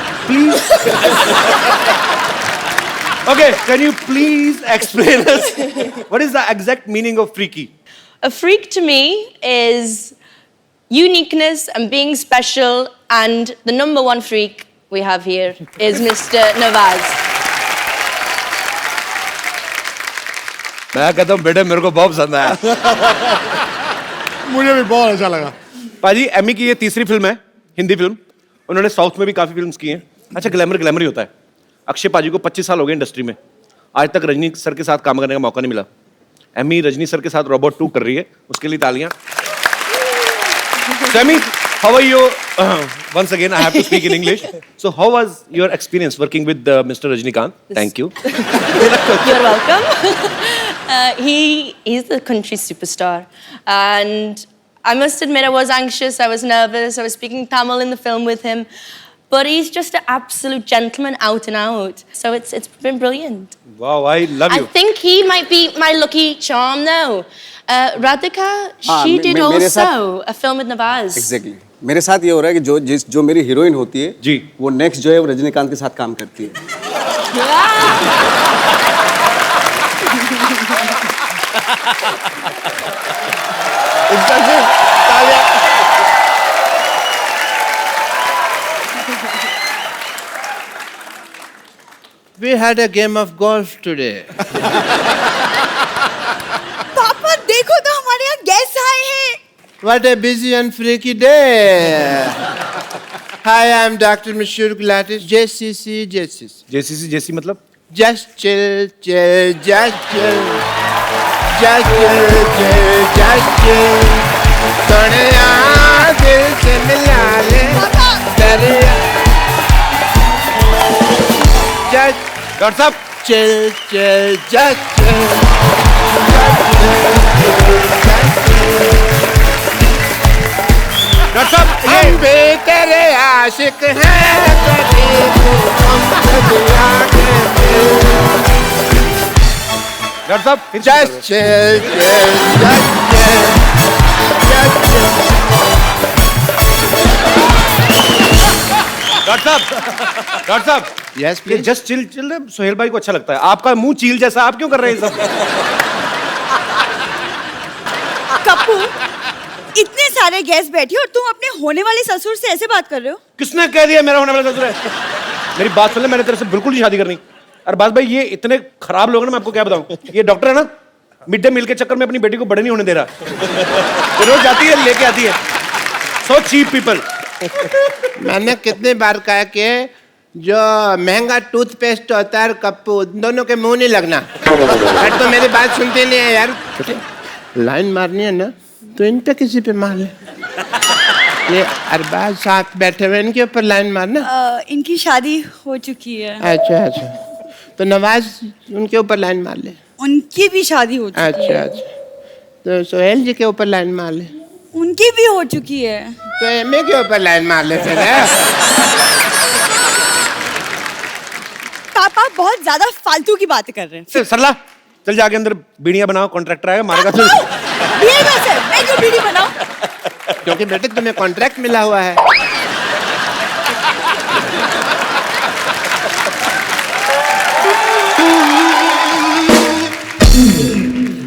Okay, can you please explain us what is the exact meaning of freaky? A freak to me is uniqueness and being special, and the number one freak we have here is Mr. Nawaz. मैं कहता हूँ बेटे मेरे को बहुत पसंद आया। मुझे भी बहुत अच्छा लगा। पाजी, एमी की ये तीसरी फिल्म है, हिंदी फिल्म। उन्होंने साउथ में भी काफी फिल्म्स की हैं। अच्छा, ग्लैमर ही होता है। अक्षय पाजी को 25 साल हो गए इंडस्ट्री में, आज तक रजनी सर के साथ काम करने का मौका नहीं मिला। एमी रजनी सर के साथ रोबोट 2 कर रही है, उसके लिए तालियां। So, Emmy, how are you? Once again, I have to speak in English. So, how was your experience working with Mr. Rajnikant? Thank you. You're welcome. He's the country superstar, and I must admit I was anxious, I was nervous, I was speaking Tamil in the film with him, but he's just an absolute gentleman out and out. So it's been brilliant. Wow, I love you. I think he might be my lucky charm though. Radhika, she did मेरे also a film with Nawaz. Exactly. मेरे साथ ये हो रहा है कि जो मेरी हीरोइन होती है जी, वो नेक्स्ट जो है वो रजनीकांत के साथ काम करती है। We had a game of golf today. पापा देखो तो हमारे यहाँ गेस्ट आए हैं। What a busy and freaky day. Hi, I'm Dr. Mashur Gulatis, JCC. JCC मतलब? Just chill, just chill. Just chill. थोड़े यहाँ दिल से मिला ले। दरिया। Just डॉक्टर साहब, chill, just chill. डॉक्टर साहब, हम भी तेरे आशिक हैं, कभी हम दुनिया के डॉक्टर साहब, just chill, just chill. Doctor साहब, Yes, ये please. जस्ट चिल सोहेल भाई को अच्छा लगता है। आपका मुंह चील जैसा, आप क्यों कर रहे हैं ये सब? कप्पू, इतने सारे गेस्ट बैठे और तुम अपने होने वाले ससुर से ऐसे बात कर रहे हो? किसने कह दिया मेरा होने वाला ससुर है? मेरी बात सुन ले, मैंने तेरे से बिल्कुल नहीं शादी करनी। और बात भाई, ये इतने खराब लोग हैं ना, मैं आपको क्या बताऊं। ये डॉक्टर है ना, मिड डे मील के चक्कर में अपनी बेटी को बड़े नहीं होने दे रहा। ये रोज जाती है, लेके आती है। So cheap people. मैंने कितने बार कहा कि जो महंगा टूथपेस्ट होता है कप्पू, दोनों के मुंह नहीं लगना। बट तो मेरी बात सुनते नहीं है यार। लाइन मारनी है ना तो इन पे किसी पे मार ले। ये अरबाज साथ बैठे हुए, इनके ऊपर लाइन मारना। इनकी शादी हो चुकी है। अच्छा, तो नवाज उनके ऊपर लाइन मार ले। उनकी भी शादी हो चुकी अच्छा है। अच्छा, तो सोहेल जी के ऊपर लाइन मार ले। उनकी भी हो चुकी है। तो एमए के ऊपर लाइन मार ले फिर। पापा बहुत ज्यादा फालतू की बातें कर रहे हैं। सरला चल जाके अंदर बीड़ियां बनाओ, कॉन्ट्रैक्टर आएगा मारेगा तो। बीड़ी बस है, मैं क्यों बीड़ी बनाऊं? क्योंकि बेटे तुम्हें कॉन्ट्रैक्ट मिला हुआ है।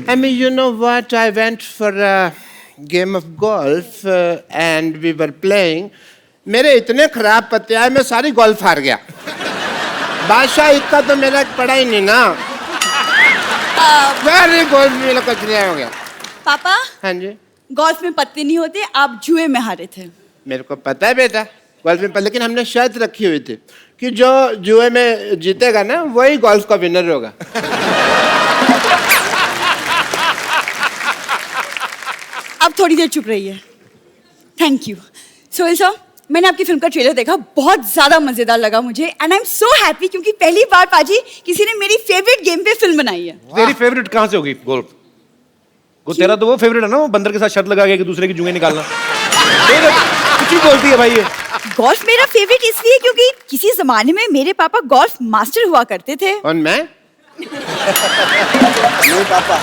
I mean, you know what? I went for a game of golf and we were playing. मेरे इतने खराब पत्ते आए, मैं सारी गोल्फ हार गया। बादशाह इतना तो मेरा पड़ा ही नहीं ना। सारी गोल्फ मेरा कचरा हो गया। पापा हाँ जी, गोल्फ में पत्ते नहीं होते, आप जुए में हारे थे। मेरे को पता है बेटा गोल्फ में, लेकिन हमने शर्त रखी हुई थी कि जो जुए में जीतेगा ना वही गोल्फ का विनर होगा। अब थोड़ी देर चुप रहिए। Thank you. सोहेल सर, मैंने आपकी फिल्म का ट्रेलर देखा, बहुत ज्यादा मजेदार लगा मुझे and I am so happy क्योंकि पहली बार पाजी किसी ने मेरी फेवरेट गेम पे फिल्म बनाई है। तेरी फेवरेट कहाँ से होगी गोल्फ? वो तेरा तो वो फेवरेट है ना, वो बंदर के साथ शर्त लगा के दूसरे की जुएं निकालना। कुछ भी बोलती है भाई ये। गोल्फ मेरा फेवरेट इसलिए क्योंकि किसी जमाने में मेरे पापा गोल्फ मास्टर हुआ करते थे। और मैं? नहीं पापा।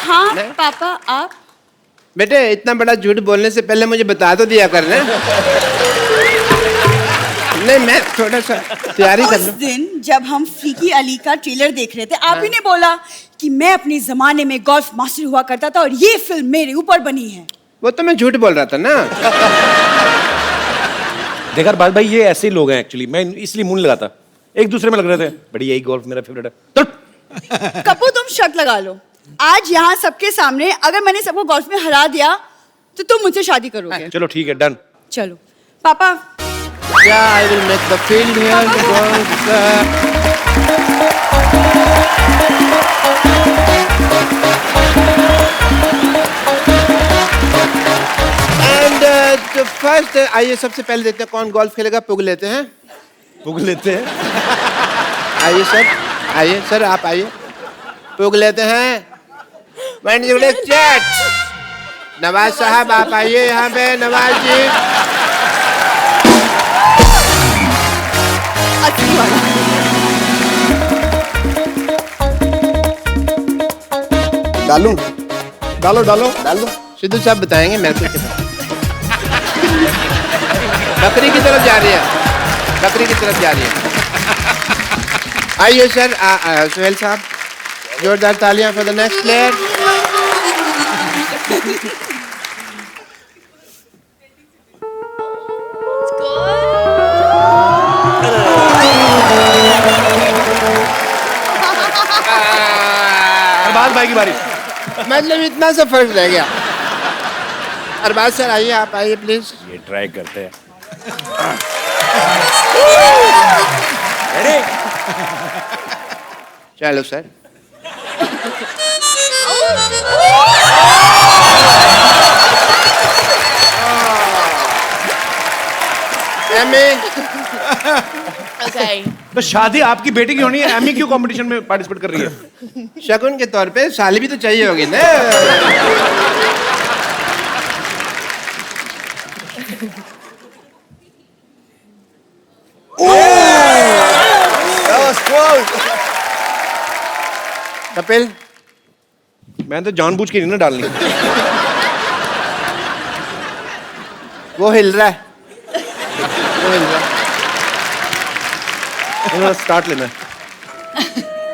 हाँ पापा आप? बेटे इतना बड़ा झूठ बोलने से पहले मुझे बता तो दिया करना। नहीं मैं थोड़ा सा तैयारी कर उस लूं। दिन जब हम फीकी अली का ट्रेलर देख रहे थे, आप ही ने बोला कि मैं अपने जमाने में गोल्फ मास्टर हुआ करता था और ये फिल्म मेरे ऊपर बनी है। वो तो मैं झूठ बोल रहा था ना। देखा बात भाई, ये ऐसे ही लोग हैं एक्चुअली, मैं इसलिए मुंह नहीं लगाता। एक दूसरे में लग रहे थे, बड़ी यही गोल्फ मेरा फेवरेट है। तो कपूर तुम शर्त लगा लो, आज यहाँ सबके सामने अगर मैंने सबको गोल्फ में हरा दिया तो तुम मुझसे शादी करोगे। चलो ठीक है, डन। चलो पापा। Yeah, I will make the field here. And तो फर्स्ट आइए सबसे पहले देखते हैं कौन गोल्फ खेलेगा। पुग लेते हैं, पुग लेते हैं। आइए सर, आइए सर आप आइए, पुग लेते हैं। चैट नवाज साहब आप आइए यहाँ पे। नवाज जी डालूं? डालो डालो डाल दो। सिद्धू साहब बताएंगे मेरे को कितना। बकरी की तरफ जा रही है, बकरी की तरफ जा रही है। आइए सर, सोहेल साहब जोरदार तालियां for the next player. Arbaaz भाई की बारी। मतलब इतना सा फर्क रह गया। अरबाज सर आइए, आप आइए प्लीज। ये ट्राई करते हैं। चलो सर। Okay. तो शादी आपकी बेटी की होनी है, एमी क्यों कंपटीशन में पार्टिसिपेट कर रही है? शगुन के तौर पे साली भी तो चाहिए होगी ना। कपिल मैं तो जानबूझ के नहीं ना डालनी। वो हिल रहा है, वो हिल रहा है। स्टार्ट लेना है।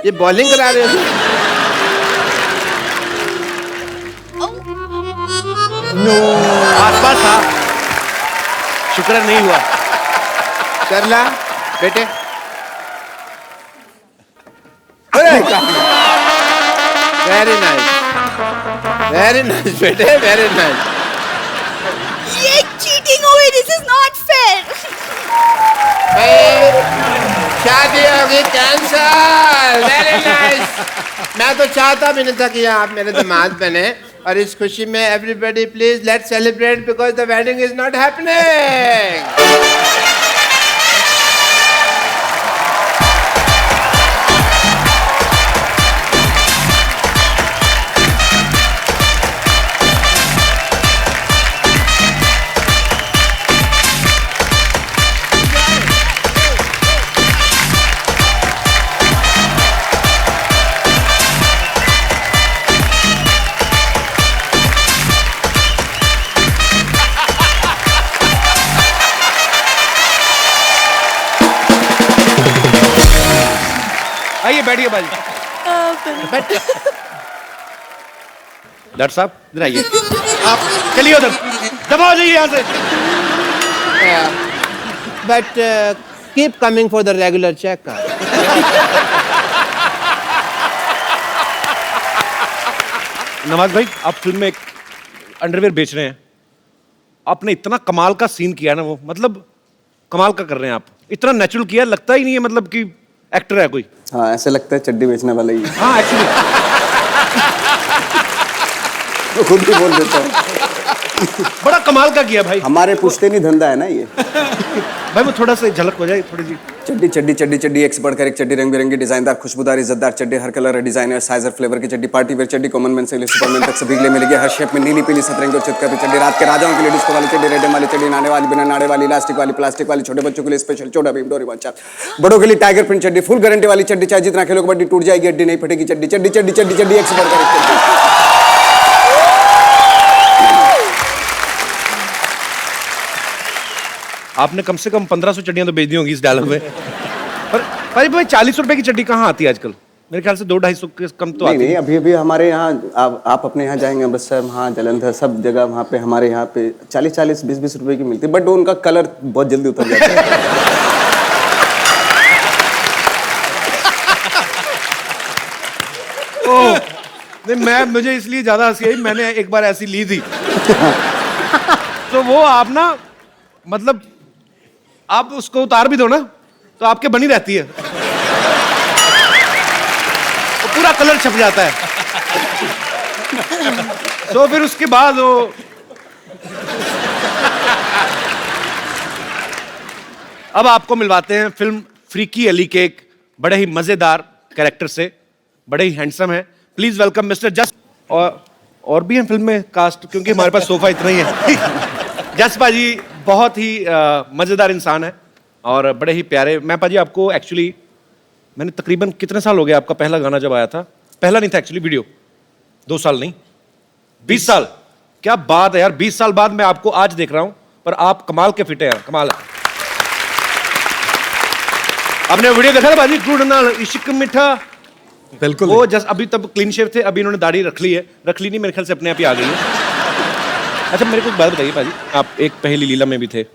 ये बॉलिंग करा रहे हो? आसपास था, शुक्र है नहीं हुआ। सरला बेटे, वेरी नाइस, वेरी नाइस बेटे, वेरी नाइस। ये चीटिंग हुई, दिस इज नॉट फेयर। शादी होगी कैंसल। Very nice. मैं तो चाहता भी नहीं था कि आप मेरे दामाद बने, और इस खुशी में everybody please let's celebrate because the wedding is not happening. बैठिए बाजी। डॉक्टर साहब इधर आइए, आप चलिए उधर, दबाओ जाइए यहाँ से। But keep coming for the regular checkup. Nawaz भाई, आप फिल्म में एक अंडरवेयर बेच रहे हैं, आपने इतना कमाल का सीन किया ना, वो मतलब कमाल का कर रहे हैं आप, इतना नेचुरल किया, लगता ही नहीं है मतलब कि एक्टर है कोई। हाँ, ऐसे लगता है चड्डी बेचने वाला ही है। हाँ एक्चुअली तो खुद भी बोल देता हूँ। बड़ा कमाल का किया भाई। हमारे पूछते नहीं धंधा है ना ये। भाई वो थोड़ा सा झलक हो जाए थोड़ी सी। चड्डी चड्डी चड्डी चड्डी, एक से बढ़कर एक चड्डी, रंग बिरंगी, डिजाइनदार, खुशबूदार, इज्जतदार चड्डी, हर कलर, डिजाइनर, साइज और फ्लेवर की चड्डी, पार्टी वेयर चड्डी, कॉमन मैन से लेकर सुपरमैन तक सभी के लिए मिलेगी, हर शेप में, नीली पीली सतरंगी और चितकबरी चड्डी, रात के राजाओं के लिए डिस्को वाली चड्डी, रेडम वाली चड्डी, नाने वाली, बिना नाड़े वाली, इलास्टिक वाली, प्लास्टिक वाली, छोटे बच्चों के लिए स्पेशल छोटा भीम, डोरेमोन चाप, बड़ों के लिए टाइगर प्रिंट चड्डी, फुल गारंटी वाली चड्डी, चाहे जितना खेलो कबड्डी टूट जाएगी हड्डी नहीं फटेगी चड्डी, चड्डी चड्डी चड्डी चड्डी, एक से बढ़कर एक चड्डी। आपने कम से कम 1500 चड्डियां तो बेच दी होंगी इस डायलॉग में। पर भाई 40 रुपए की चड्डी कहाँ आती है आजकल? मेरे ख्याल से 200-250 के कम तो आती नहीं, अभी हमारे यहाँ आप अपने यहाँ जाएंगे अमृतसर, वहाँ जलंधर, सब जगह वहाँ पे हमारे यहाँ पे 40-40, 20-20 रुपए की मिलती है, बट उनका कलर बहुत जल्दी उतर जाता है। ओह नहीं, मुझे इसलिए ज्यादा हंसी आई, मैंने एक बार ऐसी ली थी तो वो आप ना मतलब आप उसको उतार भी दो ना तो आपके बनी रहती है, तो पूरा कलर छप जाता है। तो फिर उसके बाद वो अब आपको मिलवाते हैं फिल्म फ्रीकी अली के एक बड़े ही मजेदार कैरेक्टर से, बड़े ही हैंडसम है। प्लीज वेलकम मिस्टर जस। और भी हैं फिल्म में कास्ट, क्योंकि हमारे पास सोफा इतना ही है। जस पाजी बहुत ही मजेदार इंसान है और बड़े ही प्यारे। मैं पाजी आपको एक्चुअली मैंने तकरीबन कितने साल हो गए, आपका पहला गाना जब आया था, पहला नहीं था एक्चुअली वीडियो, 2 साल नहीं 20 साल, क्या बात है यार, 20 साल बाद मैं आपको आज देख रहा हूं, पर आप कमाल के फिट है यार, कमाल है। आपने वीडियो देखा था बाजी, गुड़ नाल इश्क मिठा, बिल्कुल वो जस्ट अभी तब क्लीन शेव थे, अभी इन्होंने दाढ़ी रख ली है, रख ली नहीं मेरे ख्याल से अपने आप ही आ गई है। अच्छा मेरे को एक बात बताइए पाजी, आप एक पहली लीला में भी थे,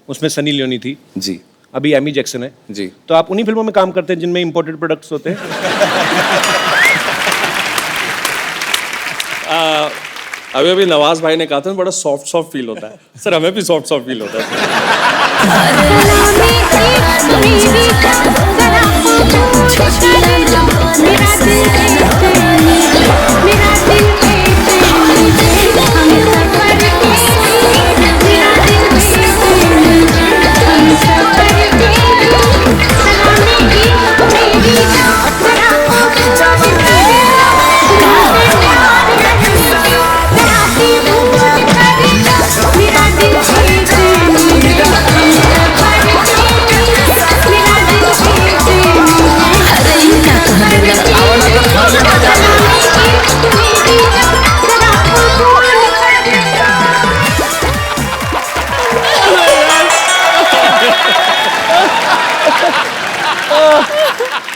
उसमें सनी लियोनी थी जी, अभी एमी जैक्सन है जी, तो आप उन्हीं फिल्मों में काम करते हैं जिनमें इंपोर्टेड प्रोडक्ट्स होते हैं? अभी नवाज भाई ने कहा था बड़ा सॉफ्ट फील होता है सर, हमें भी सॉफ्ट फील होता है।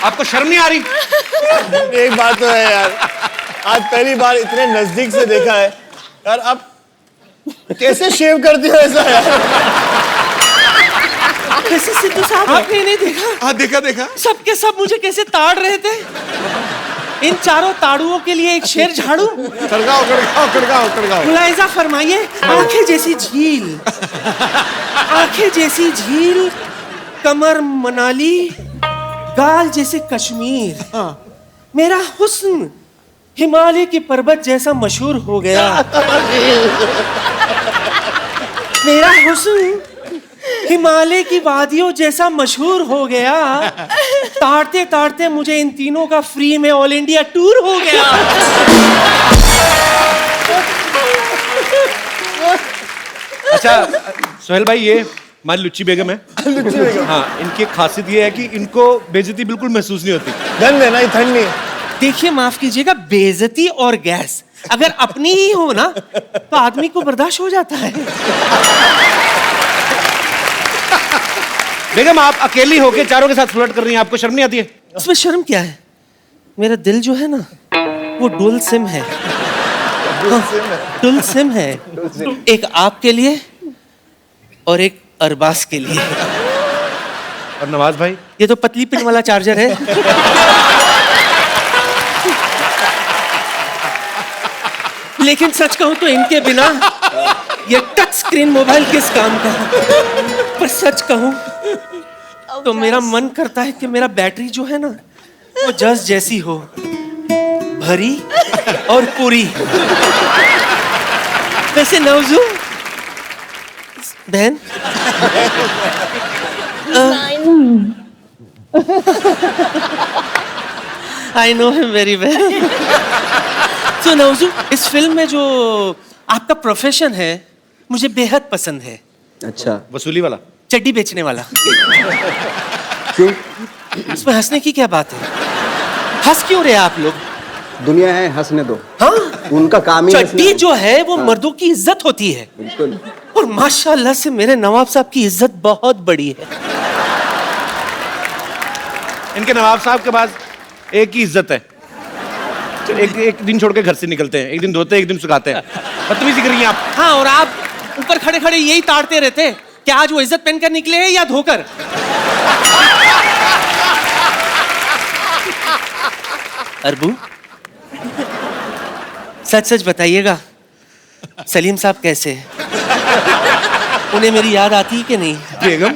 आपको शर्म नहीं आ रही? एक बात तो है यार, आज पहली बार इतने नजदीक से देखा है यार, आप कैसे शेव करते हो ऐसा यार? कैसे सिद्धू साहब आपने नहीं देखा? हाँ देखा देखा। सब के सब मुझे कैसे ताड़ रहे थे। इन चारों ताड़ुओं के लिए एक शेर झाड़ू। खड़गाओ खड़गाओ खड़गाओ खड़गाओ। मुलायजा फरमाइए, आंखें जैसी झील, आंखें जैसी झील, कमर मनाली, गाल जैसे कश्मीर, मेरा हुस्न हिमालय की पर्वत जैसा मशहूर हो गया। मेरा हुस्न हिमालय की वादियों जैसा मशहूर हो गया। ताड़ते ताड़ते मुझे इन तीनों का फ्री में ऑल इंडिया टूर हो गया। अच्छा सोहेल भाई, ये हमारी लुच्ची बेगम है। लुच्ची बेगम, हाँ, इनकी एक खासियत ये है कि इनको बेइज्जती बिल्कुल महसूस नहीं होती। ठंड है ना, ठंड नहीं। देखिए माफ कीजिएगा, बेइज्जती और गैस अगर अपनी ही हो ना तो आदमी को बर्दाश्त हो जाता है। बेगम आप अकेली होके चारों के साथ फ्लर्ट कर रही हैं, आपको शर्म नहीं आती है? इसमें शर्म क्या है? मेरा दिल जो है ना वो डुअल सिम है। डुअल सिम है, एक आपके लिए और एक अरबाज के लिए। और नवाज भाई, ये तो पतली पिन वाला चार्जर है। लेकिन सच कहूं तो इनके बिना ये टच स्क्रीन मोबाइल किस काम का। पर सच कहूं तो मेरा मन करता है कि मेरा बैटरी जो है ना वो जस जैसी हो, भरी और पूरी। वैसे नवजू बहन, I know him very well. So Navju, इस फिल्म में जो आपका प्रोफेशन है मुझे बेहद पसंद है। अच्छा, वसूली वाला, चड्डी बेचने वाला। क्यों? इसमें हंसने की क्या बात है? हंस क्यों रहे आप लोग? दुनिया है, हंसने दो। हाँ, उनका काम ही चड्डी जो है वो मर्दों की इज्जत होती है। बिल्कुल। और माशाल्लाह से मेरे नवाब साहब की इज्जत बहुत बड़ी है। इनके नवाब साहब के पास एक ही इज्जत है। तो एक दिन छोड़ के घर से निकलते हैं, एक दिन धोते हैं, एक दिन सुखाते हैं। बदतमीजी करिए आप। हाँ, और आप ऊपर खड़े खड़े यही ताड़ते रहते हैं कि आज वो इज्जत पहनकर निकले हैं या धोकर। अरबू, सच सच बताइएगा, सलीम साहब कैसे हैं? उन्हें मेरी याद आती है कि नहीं? बेगम,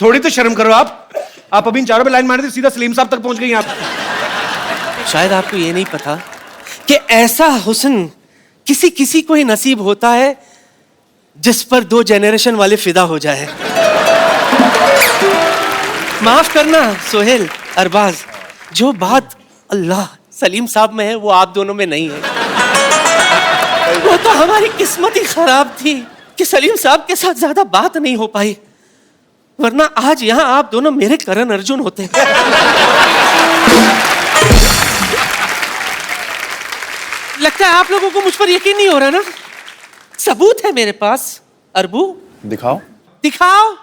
थोड़ी तो शर्म करो आप अभी इन चारों पे लाइन मारी थी, सीधा सलीम साहब तक पहुंच गई आप। शायद आपको ये नहीं पता कि ऐसा हुस्न किसी किसी को ही नसीब होता है जिस पर 2 जनरेशन वाले फिदा हो जाए। माफ करना सोहेल, अरबाज, जो बात अल्लाह सलीम साहब में है वो आप दोनों में नहीं है। वो तो हमारी किस्मत ही खराब थी कि सलीम साहब के साथ ज्यादा बात नहीं हो पाई, वरना आज यहां आप दोनों मेरे करण अर्जुन होते। लगता है आप लोगों को मुझ पर यकीन नहीं हो रहा ना? सबूत है मेरे पास। अरबू, दिखाओ। दिखाओ।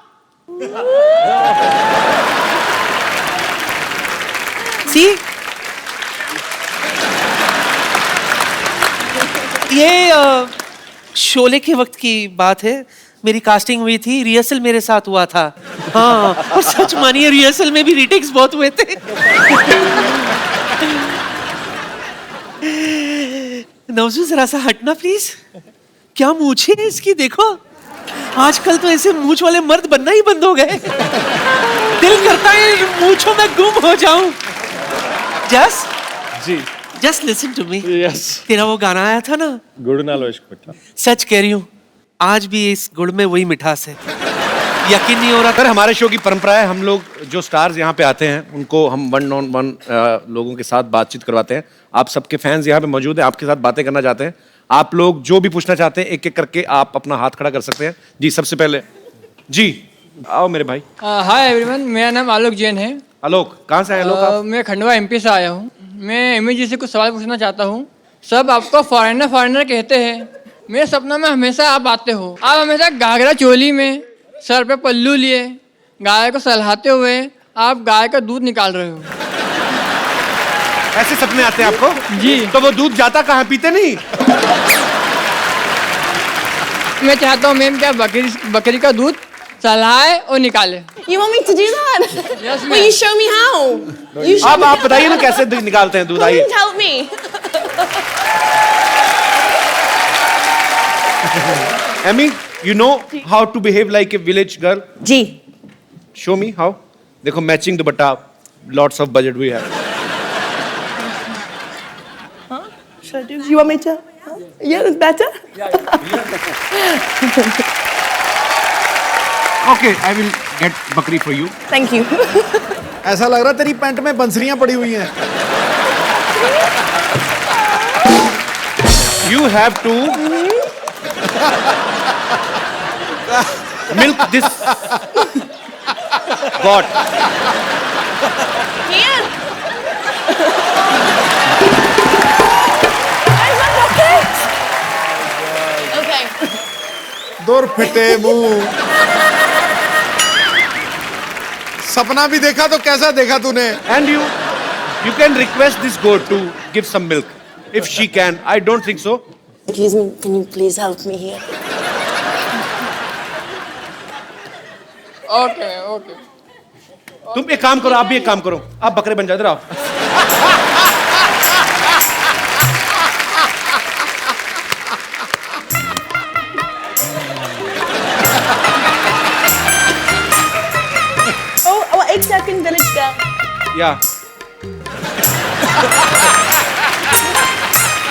सी, ये शोले के वक्त की बात है। मेरी कास्टिंग हुई थी, रिहर्सल मेरे साथ हुआ था। हाँ, और सच मानिए रिहर्सल में भी रीटेक्स बहुत हुए थे। नवजू जरा सा हटना प्लीज। क्या मूछे है इसकी, देखो। आजकल तो ऐसे मूछ वाले मर्द बनना ही बंद हो गए। दिल करता है मूछों में गुम हो जाऊं। जस जी, just listen to me. Yes. तेरा वो गाना आया था ना, गुड़ नालो इश्क मिठा। सच कह रही हूँ, आज भी इस गुड़ में वही मिठास है। यकीन नहीं हो रहा। सर, हमारे शो की परंपरा है, हम लोग जो स्टार्स यहाँ पे आते हैं उनको हम 1-on-1 लोगों के साथ बातचीत करवाते हैं। आप सबके फैंस यहाँ पे मौजूद हैं, आपके साथ बातें करना चाहते हैं। आप लोग जो भी पूछना चाहते हैं एक एक करके आप अपना हाथ खड़ा कर सकते हैं। जी, सबसे पहले जी आओ मेरे भाई। हाय एवरीवन, मेरा नाम आलोक जैन है। आलोक, कहाँ से आए आलोक आप? मैं खंडवा एमपी से आया हूँ। मैं एमी जी से कुछ सवाल पूछना चाहता हूँ। सब आपको फॉरेनर फॉरेनर कहते हैं, मेरे सपना में हमेशा आप आते हो। आप हमेशा घाघरा चोली में, सर पे पल्लू लिए, गाय को सहलाते हुए आप गाय का दूध निकाल रहे हो। ऐसे सपने आते हैं आपको? जी। तो वो दूध जाता कहाँ, पीते नहीं? मैं चाहता हूँ मैम क्या बकरी का दूध सहलाए और निकाले। You want me to do that? Yes, Will you show me how? You show अब me आप बताइए ना कैसे दूध निकालते हैं, दूध आइए। Please help me. Amy, you know how to behave like a village girl? जी। Show me how. देखो, matching dupatta, lots of budget we have. Should I do? You want me to? Yeah, that's better. Okay, I will get बकरी for you. Thank you. ऐसा लग रहा तेरी pant में बंसरियां पड़ी हुई हैं। You have to milk this god. Ian. Okay. दूर फिटे मुंह। सपना भी देखा तो कैसा देखा तूने? And you You can request this goat to give some milk. If she can. I don't think so. Excuse me, can you please help me here? Okay okay तुम एक काम करो, आप भी एक काम करो, आप बकरे बन जाओ, इधर आओ। Oh, 1 second, village girl. या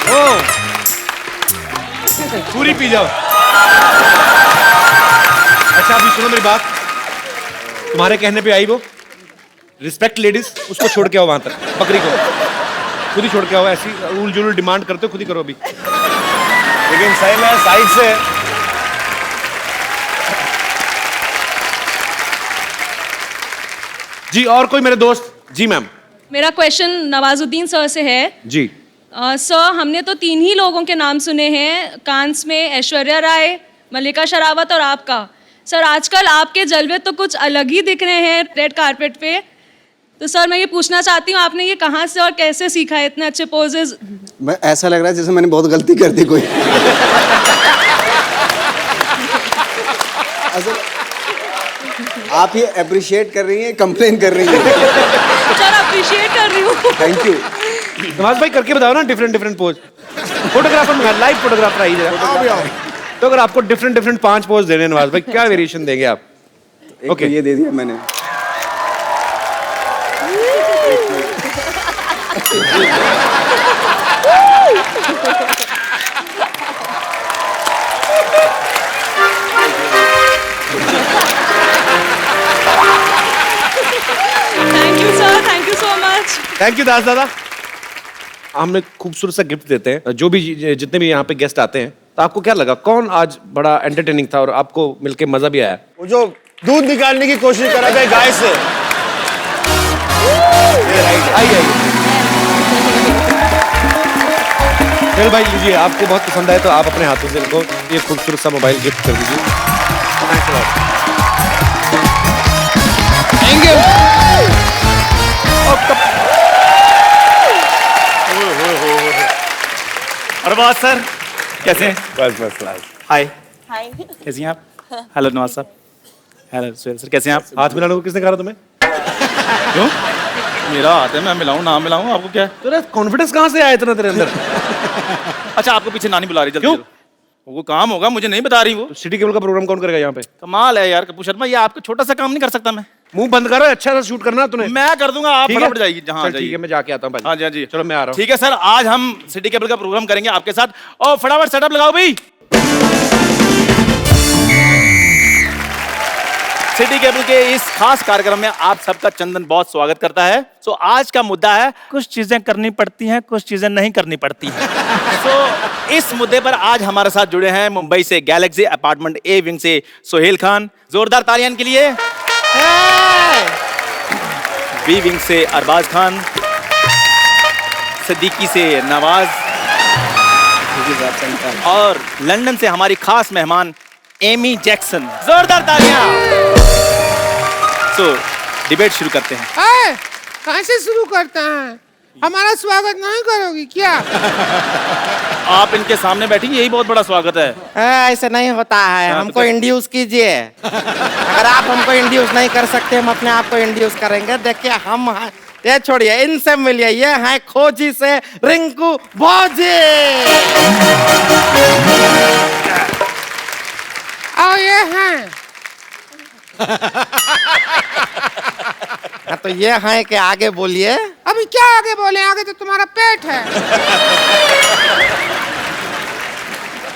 ओ पूरी पी जाओ। अच्छा अभी सुनो मेरी बात, तुम्हारे कहने पे आई वो, रिस्पेक्ट लेडीज, उसको छोड़ के आओ वहां तक, बकरी को खुद ही छोड़ के आओ। ऐसी उल जुल डिमांड करते हो, खुद ही करो अभी। लेकिन सही में साइड से जी। और कोई मेरे दोस्त? जी मैम। मेरा क्वेश्चन नवाजुद्दीन सर से है। जी सर, हमने तो 3 ही लोगों के नाम सुने हैं कांस में, ऐश्वर्या राय, मल्लिका शेरावत और आपका। सर, आजकल आपके जलवे तो कुछ अलग ही दिख रहे हैं रेड कारपेट पे। तो सर मैं ये पूछना चाहती हूँ, आपने ये कहाँ से और कैसे सीखा है इतने अच्छे पोजेज? मैं ऐसा लग रहा है जैसे मैंने बहुत गलती कर दी कोई। आप ये अप्रिशिएट कर रही हैं, कंप्लेन कर रही हैं? सर अप्रिशिएट कर रही हूँ। Thank you. नवाज भाई करके बताओ ना डिफरेंट पोज। फोटोग्राफर मंगा, लाइव फोटोग्राफर आई जरा। तो अगर आपको डिफरेंट 5 पोज देने हैं नवाज भाई, क्या वेरिएशन देंगे आप? ओके ये दे दिया मैंने। Thank you sir, thank you so much. Thank you Das दादा। हम एक खूबसूरत सा गिफ्ट देते हैं जो भी जितने भी यहाँ पे गेस्ट आते हैं। तो आपको क्या लगा, कौन आज बड़ा एंटरटेनिंग था और आपको मिलके मजा भी आया? वो जो दूध निकालने की कोशिश कर रहा था गाय से। आइए चल भाई लीजिए, आपको बहुत पसंद आए तो आप अपने हाथों से इनको ये खूबसूरत सा मोबाइल गिफ्ट कर दीजिए। Thank you. अरबाज सर कैसे हैं? बस क्लास। हाय, Hi. कैसी हैं आप? हेलो नवाज साहब। हेलो सुहेल सर, कैसे हैं आप? हाथ मिलाने को किसने कहा था तुम्हें? क्यों? मेरा हाथ है, मैं मिलाऊं ना मिलाऊं, आपको क्या है? तेरा कॉन्फिडेंस कहाँ से आया इतना तेरे अंदर? अच्छा, आपको पीछे नानी बुला रही है, जल्दी क्यों? चलो। वो काम होगा, मुझे नहीं बता रही वो। सिटी केबल का प्रोग्राम कौन करेगा यहाँ पे? कमाल है यार कपूर शर्मा, ये आपका छोटा सा काम नहीं कर सकता मैं? मुंह बंद कर, अच्छा सा शूट करना तूने। मैं कर दूंगा, आप ठीक है? फटाफट जाइए जहाँ चल जाइए। ठीक है, मैं जाके आता हूँ। हाँ जी हाँ जी, चलो मैं आ रहा हूँ। ठीक है सर, आज हम सिटी केबल का प्रोग्राम करेंगे आपके साथ, और फटाफट सेटअप लगाओ भाई। सिटी केबल के इस खास कार्यक्रम में आप सबका चंदन बहुत स्वागत करता है। सो आज का मुद्दा है, कुछ चीजें करनी पड़ती हैं, कुछ चीजें नहीं करनी पड़ती हैं। सो इस मुद्दे पर आज हमारे साथ जुड़े हैं मुंबई से गैलेक्सी अपार्टमेंट ए विंग से सोहेल खान, जोरदार तालियां के लिए। बी विंग से अरबाज खान, सिद्दीकी से नवाज, और लंदन से हमारी खास मेहमान एमी जैक्सन। जोरदार तालियां। सो डिबेट शुरू करते हैं। कहाँ से शुरू करते हैं? हमारा स्वागत नहीं करोगी क्या? आप इनके सामने बैठी, यही बहुत बड़ा स्वागत है। ऐसे नहीं होता है, हमको इंड्यूस कीजिए। अगर आप हमको इंड्यूस नहीं कर सकते, हम अपने आप को इंड्यूस करेंगे। देखिए हम हैं, ये छोड़िए, इनसे मिलिए, ये हैं खोजी से रिंकू भौजी। और ये हैं हाँ, तो ये हैं कि आगे बोलिए। अभी क्या आगे बोले, आगे तो तुम्हारा पेट है।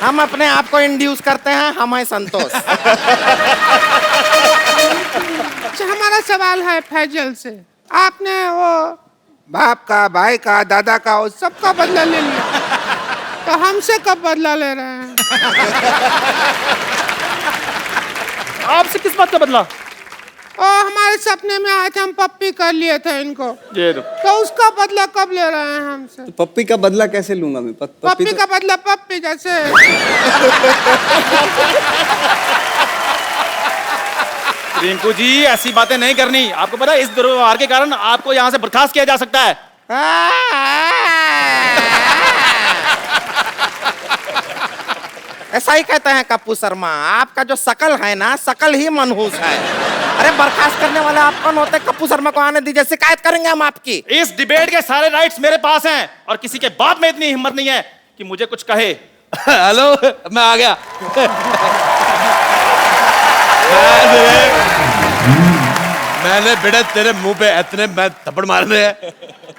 हम अपने आप को इंड्यूस करते हैं, हम हैं संतोष। अच्छा, हमारा सवाल है फैजल से। आपने वो बाप का, भाई का, दादा का, वो सबका बदला ले लिया, तो हमसे कब बदला ले रहे हैं? आपसे किस बात का बदला? हमारे सपने में आए थे, हम पप्पी कर लिए थे इनको, तो उसका बदला कब ले रहे हैं हमसे? तो पप्पी का बदला कैसे लूंगा मैं? पप्पी का बदला पप्पी जैसे। रिंकू जी, ऐसी बातें नहीं करनी। आपको पता है इस दुर्व्यवहार के कारण आपको यहाँ से बर्खास्त किया जा सकता है। ऐसा ही कहते हैं कप्पू शर्मा, आपका जो शकल है ना, शकल ही मनहूस है। अरे बर्खास्त करने वाले आप कौन होते हैं? कप्पू शर्मा को आने दीजिए, शिकायत करेंगे हम आपकी। इस डिबेट के सारे राइट्स मेरे पास हैं और किसी के बाप में इतनी हिम्मत नहीं है कि मुझे कुछ कहे। हेलो, मैं आ गया। मैंने बेटा तेरे मुंह पे इतने मैं थप्पड़ मारने हैं,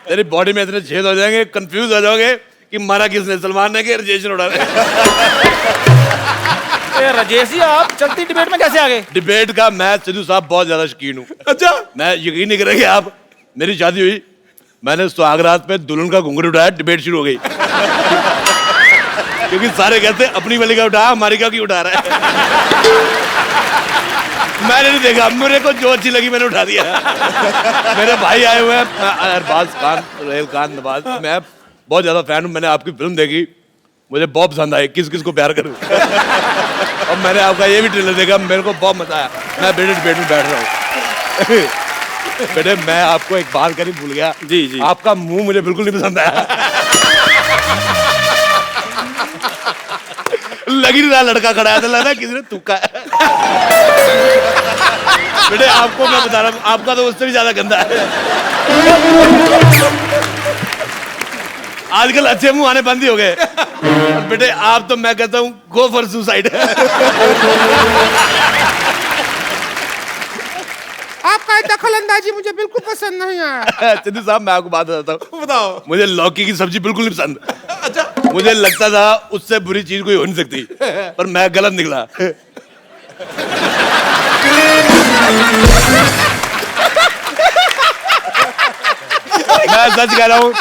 तेरी बॉडी में इतने छेद हो जाएंगे, कंफ्यूज हो जाओगे कि मारा किसने, सलमान ने कि राजेश उड़ा राजेश जी, आप चलती डिबेट में कैसे आ गए? डिबेट का मैं सिद्धू साहब बहुत ज्यादा शौकीन हूँ। अच्छा, मैं यकीन नहीं करेंगे आप, मेरी शादी हुई, मैंने सुहागरात पे दुल्हन का घुंघरू उठाया, डिबेट शुरू हो गई। क्योंकि सारे कहते अपनी मलिका उठा, हमारी का क्यों उठा रहा है। मैंने नहीं देखा, मेरे को जो अच्छी लगी मैंने उठा दिया। मेरे भाई आए हुए हैं, अरबाज खान, सुहेल खान, नवाज, मैं बहुत ज्यादा फैन हूँ। मैंने आपकी फिल्म देखी, मुझे बहुत पसंद आई, किस किस को प्यार करूं। और मैंने आपका ये भी ट्रेलर देखा, मेरे को बहुत मजा आया। मैं बेटे डिबेट में बैठ रहा हूँ। बेटे मैं आपको एक बात करी भूल गया। जी जी, आपका मुंह मुझे बिल्कुल नहीं पसंद आया। लग ही रहा लड़का खड़ा है, तो लग रहा किसी ने तुक्का है। बेटे आपको मैं बता रहा हूँ, आपका तो उससे भी ज्यादा गंदा है। आजकल अच्छे मुंह आने बंद ही हो गए। बेटे आप तो मैं कहता हूँ गो फॉर सुसाइड। आपका दखल अंदाजी मुझे बिल्कुल पसंद नहीं आया। सिद्धू साहब मैं आपको बात बताता हूँ। बताओ। मुझे लौकी की सब्जी बिल्कुल नहीं पसंद। अच्छा। मुझे लगता था उससे बुरी चीज कोई हो नहीं सकती, पर मैं गलत निकला। मैं सच कह रहा हूँ,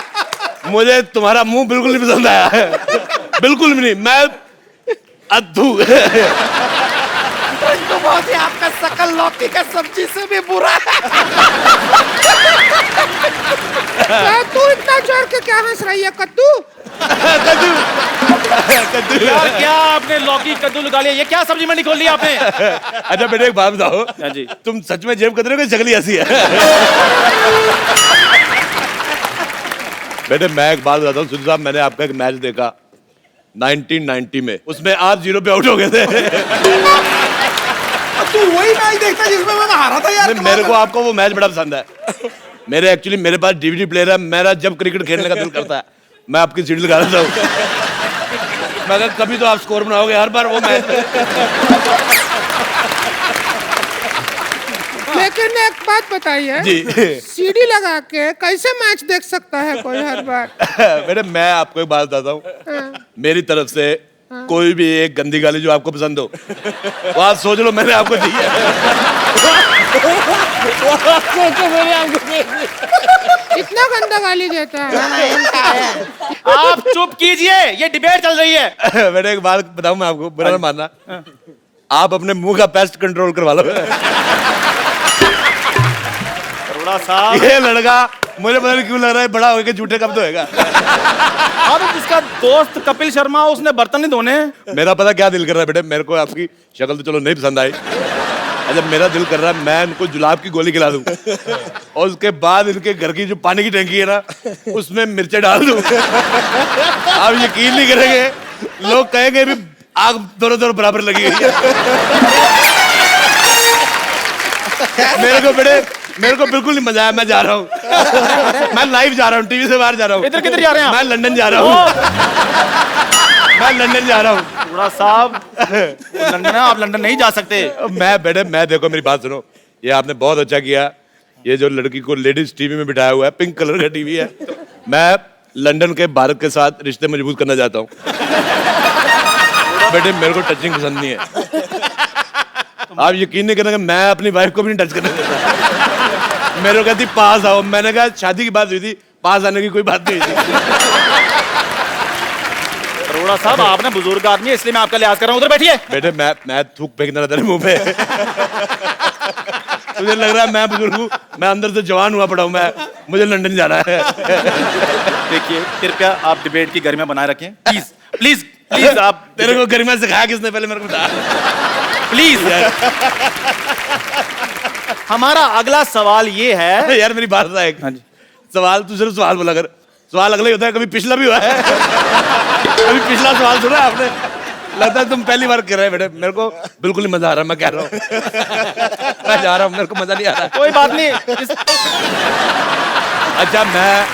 मुझे तुम्हारा मुंह बिल्कुल नहीं पसंद आया है, बिल्कुल भी नहीं। मैं अद्भुत तो बहुत ही आपका शकल लौकी का सब्जी से भी बुरा है। तू इतना जोर के क्या हंस रही है कद्दू? कद्दू यार क्या आपने लौकी कद्दू लगा लिया? ये क्या सब्जी मंडी खोल ली आपने? अच्छा बेटे एक बात बताओ, जी तुम सच में जेब कतरे हो कि शक्ल ऐसी है? बेटे मैं एक बात बताता हूँ सिद्धू साहब, मैंने आपका एक मैच देखा 1990 में, उसमें आप 0 पे आउट हो गए थे। तू वही मैच देखता जिसमें मैं हारा था यार। मेरे को आपको वो मैच बड़ा पसंद है। मेरे पास डीवीडी प्लेयर है, मेरा जब क्रिकेट खेलने का दिल करता है मैं आपकी सीडी लगा देता हूँ। मैं कभी तो आप स्कोर बनाओगे हर बार वो मैच। लेकिन एक बात बताइए जी, सीडी लगा के कैसे मैच देख सकता है कोई हर बार? बेटे मैं आपको एक बात बताता हूँ, मेरी तरफ से कोई भी एक गंदी गाली जो आपको पसंद हो वो आप सोच लो मैंने आपको दी है। इतना गंदा गाली देता है। आप चुप कीजिए, ये डिबेट चल रही है। बेटे एक बात बताऊं मैं आपको, बुरा ना मानना, आप अपने मुंह का पेस्ट कंट्रोल करवा लो। थोड़ा सा ये लड़का मुझे पता नहीं क्यों लग रहा है बड़ा होकर झूठे कब धोएगा। अब जिसका दोस्त कपिल शर्मा उसने बर्तन नहीं धोने। मेरा पता क्या दिल कर रहा है बेटे, मेरे को आपकी शक्ल तो चलो नहीं पसंद आई, अच्छा मेरा दिल कर रहा है मैं इनको जुलाब की गोली खिला दूं और उसके बाद इनके घर की जो पानी की टंकी है ना उसमें मिर्चे डाल दूं। आप यकीन नहीं करेंगे, लोग कहेंगे भी आग दोनों दोनों बराबर लगी हुई है। मेरे को बिल्कुल नहीं मजा आया, मैं जा रहा हूँ, मैं लाइव जा रहा हूँ, टीवी से बाहर जा रहा हूँ। इधर किधर जा रहे हैं? मैं लंदन जा रहा हूँ। मैं लंदन जा रहा हूँ। बूढ़ा साहब लंदन है, आप लंदन नहीं जा सकते। मैं देखो मेरी बात सुनो, ये आपने बहुत अच्छा किया, ये जो लड़की को लेडीज टीवी में बिठाया हुआ है, पिंक कलर का टीवी है, मैं लंदन के भारत के साथ रिश्ते मजबूत करना चाहता हूँ। बेटे मेरे को टचिंग पसंद नहीं है, आप यकीन नहीं करेंगे मैं अपनी वाइफ को भी नहीं टच करना चाहता। मेरे को कहती पास आओ, मैंने कहा शादी की बात हुई थी, पास आने की कोई बात नहीं हुई थी। अरोड़ा साहब आपने बुजुर्ग आदमी है इसलिए मैं आपका लिहाज कर रहा हूँ, उधर बैठिए। बेटे मैं थूक फेंकना रहता है मुंह पे। मुझे लग रहा है मैं बुजुर्ग हूँ, मैं अंदर से जवान हुआ पड़ा हूँ, मैं मुझे लंदन जाना है। देखिए कृपया आप डिबेट की गरिमा बनाए रखें, प्लीज प्लीज प्लीज। आप तेरे को गरिमा सिखाया किसने, पहले मेरे को बता प्लीज। हमारा अगला सवाल ये है यार मेरी बात है, सवाल तू सिर्फ सवाल बोला कर, सवाल अगला ही होता है, कभी पिछला भी हुआ है। कभी पिछला सवाल सुना है आपने? लगता है तुम पहली बार कर रहे हैं बेटे। मेरे को बिल्कुल नहीं मजा आ रहा, मैं कह रहा हूँ। मैं जा रहा हूँ, मेरे को मजा नहीं आ रहा। कोई बात नहीं। अच्छा, मैं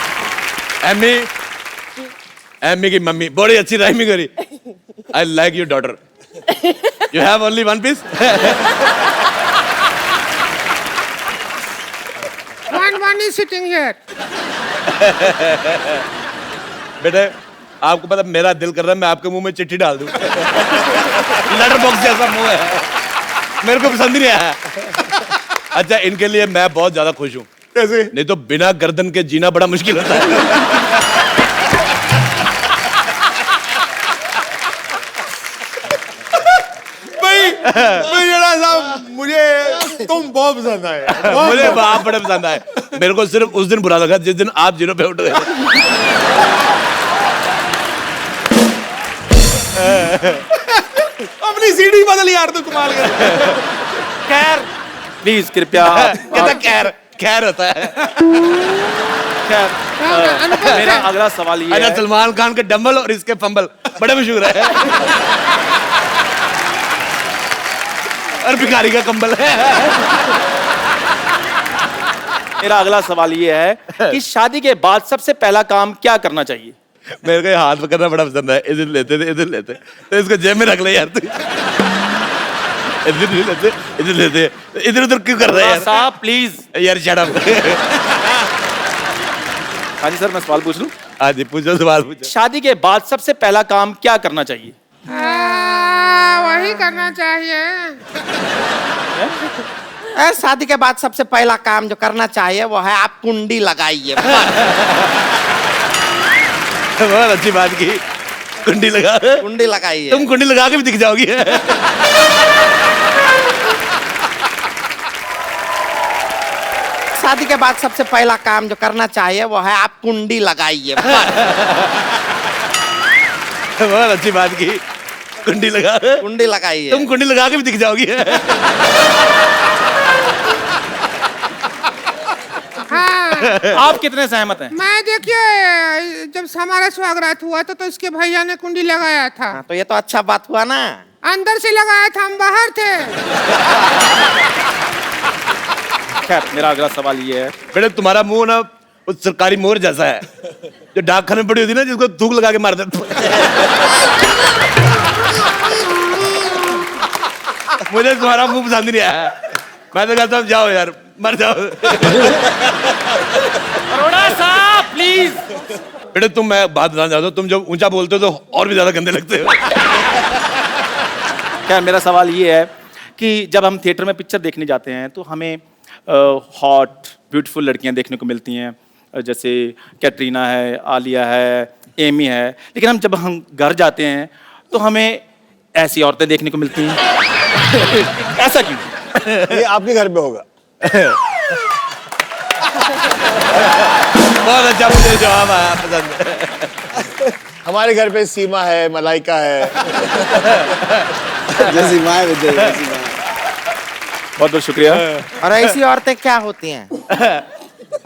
एमी की मम्मी बड़ी अच्छी राइमिंग करी। I like your daughter, you have only one piece. One is sitting here. बेटे आपको पता मेरा दिल कर रहा है मैं आपके मुंह में चिट्ठी डाल दूं। लेटर बॉक्स जैसा मुंह है, मेरे को पसंद ही नहीं आया। अच्छा, इनके लिए मैं बहुत ज्यादा खुश हूँ। कैसे? नहीं तो बिना गर्दन के जीना बड़ा मुश्किल होता है। मुझे तुम बहुत पसंद आए। मुझे आप बड़े पसंद आए। मेरे को सिर्फ उस दिन बुरा लगा जिस दिन आप जीरो पे उठ गए। अपनी सीढ़ी बदल यार, तू कमाल कर। खैर प्लीज कृपया कहता खैर होता है। खैर मेरा अगला सवाल ये है। सलमान खान के डंबल और इसके फंबल बड़े मशहूर है। और भिखारी का कंबल है। मेरा अगला सवाल ये है कि शादी के बाद सबसे पहला काम क्या करना चाहिए? मेरे को ये हाथ पकड़ना बड़ा पसंद है। इधर लेते थे, इधर लेते तो इसको जेब में रख ले यार तू। इधर लेते, इधर लेते, इधर उधर क्यों कर रहे हैं यार? साहब प्लीज यार शट अप। हाँ जी सर, मैं सवाल पूछ लूं? हाँ जी पूछो, सवाल पूछो। शादी के बाद सबसे पहला काम क्या करना चाहिए? वही करना चाहिए। शादी के बाद सबसे पहला काम जो करना चाहिए वो है आप कुंडी लगाइए। बहुत अच्छी बात की, कुंडी लगाइए। तुम कुंडी लगा के भी दिख जाओगी। शादी के बाद सबसे पहला काम जो करना चाहिए वो है आप कुंडी लगाइए। बहुत अच्छी बात की, कुंडी लगाइए। तुम कुंडी लगा के भी दिख जाओगी। आप कितने सहमत हैं? मैं देखिए जब हमारा स्वागत हुआ तो इसके भैया ने कुंडी लगाया था। तो ये तो अच्छा बात हुआ ना। अंदर से लगाया था, हम बाहर थे। खैर मेरा अगला सवाल ये है। बेटे तुम्हारा मुंह ना उस सरकारी मोहर जैसा है जो डाकखाने में पड़ी होती ना, जिसको थूक लगा के मार देते। मुझे तुम्हारा मुंह पसंद नहीं आया। मैं तो कहता हूँ जाओ यार, मर जाओ। अरोड़ा साहब प्लीज। बेटे तुम, मैं बात बताना चाहता हूँ, तुम जब ऊंचा बोलते हो तो और भी ज्यादा गंदे लगते हो। क्या मेरा सवाल ये है कि जब हम थिएटर में पिक्चर देखने जाते हैं तो हमें हॉट ब्यूटीफुल लड़कियां देखने को मिलती हैं, जैसे कैटरीना है, आलिया है, एमी है। लेकिन जब हम घर जाते हैं तो हमें ऐसी औरतें देखने को मिलती हैं। ऐसा क्यों? ये आपके घर पे होगा। बहुत अच्छा मुझे जवाब आया, पसंद। हमारे घर पे सीमा है, मलाइका है। जैसी माँ है विजय, जैसी माँ। बहुत बहुत शुक्रिया। और ऐसी औरतें क्या होती हैं?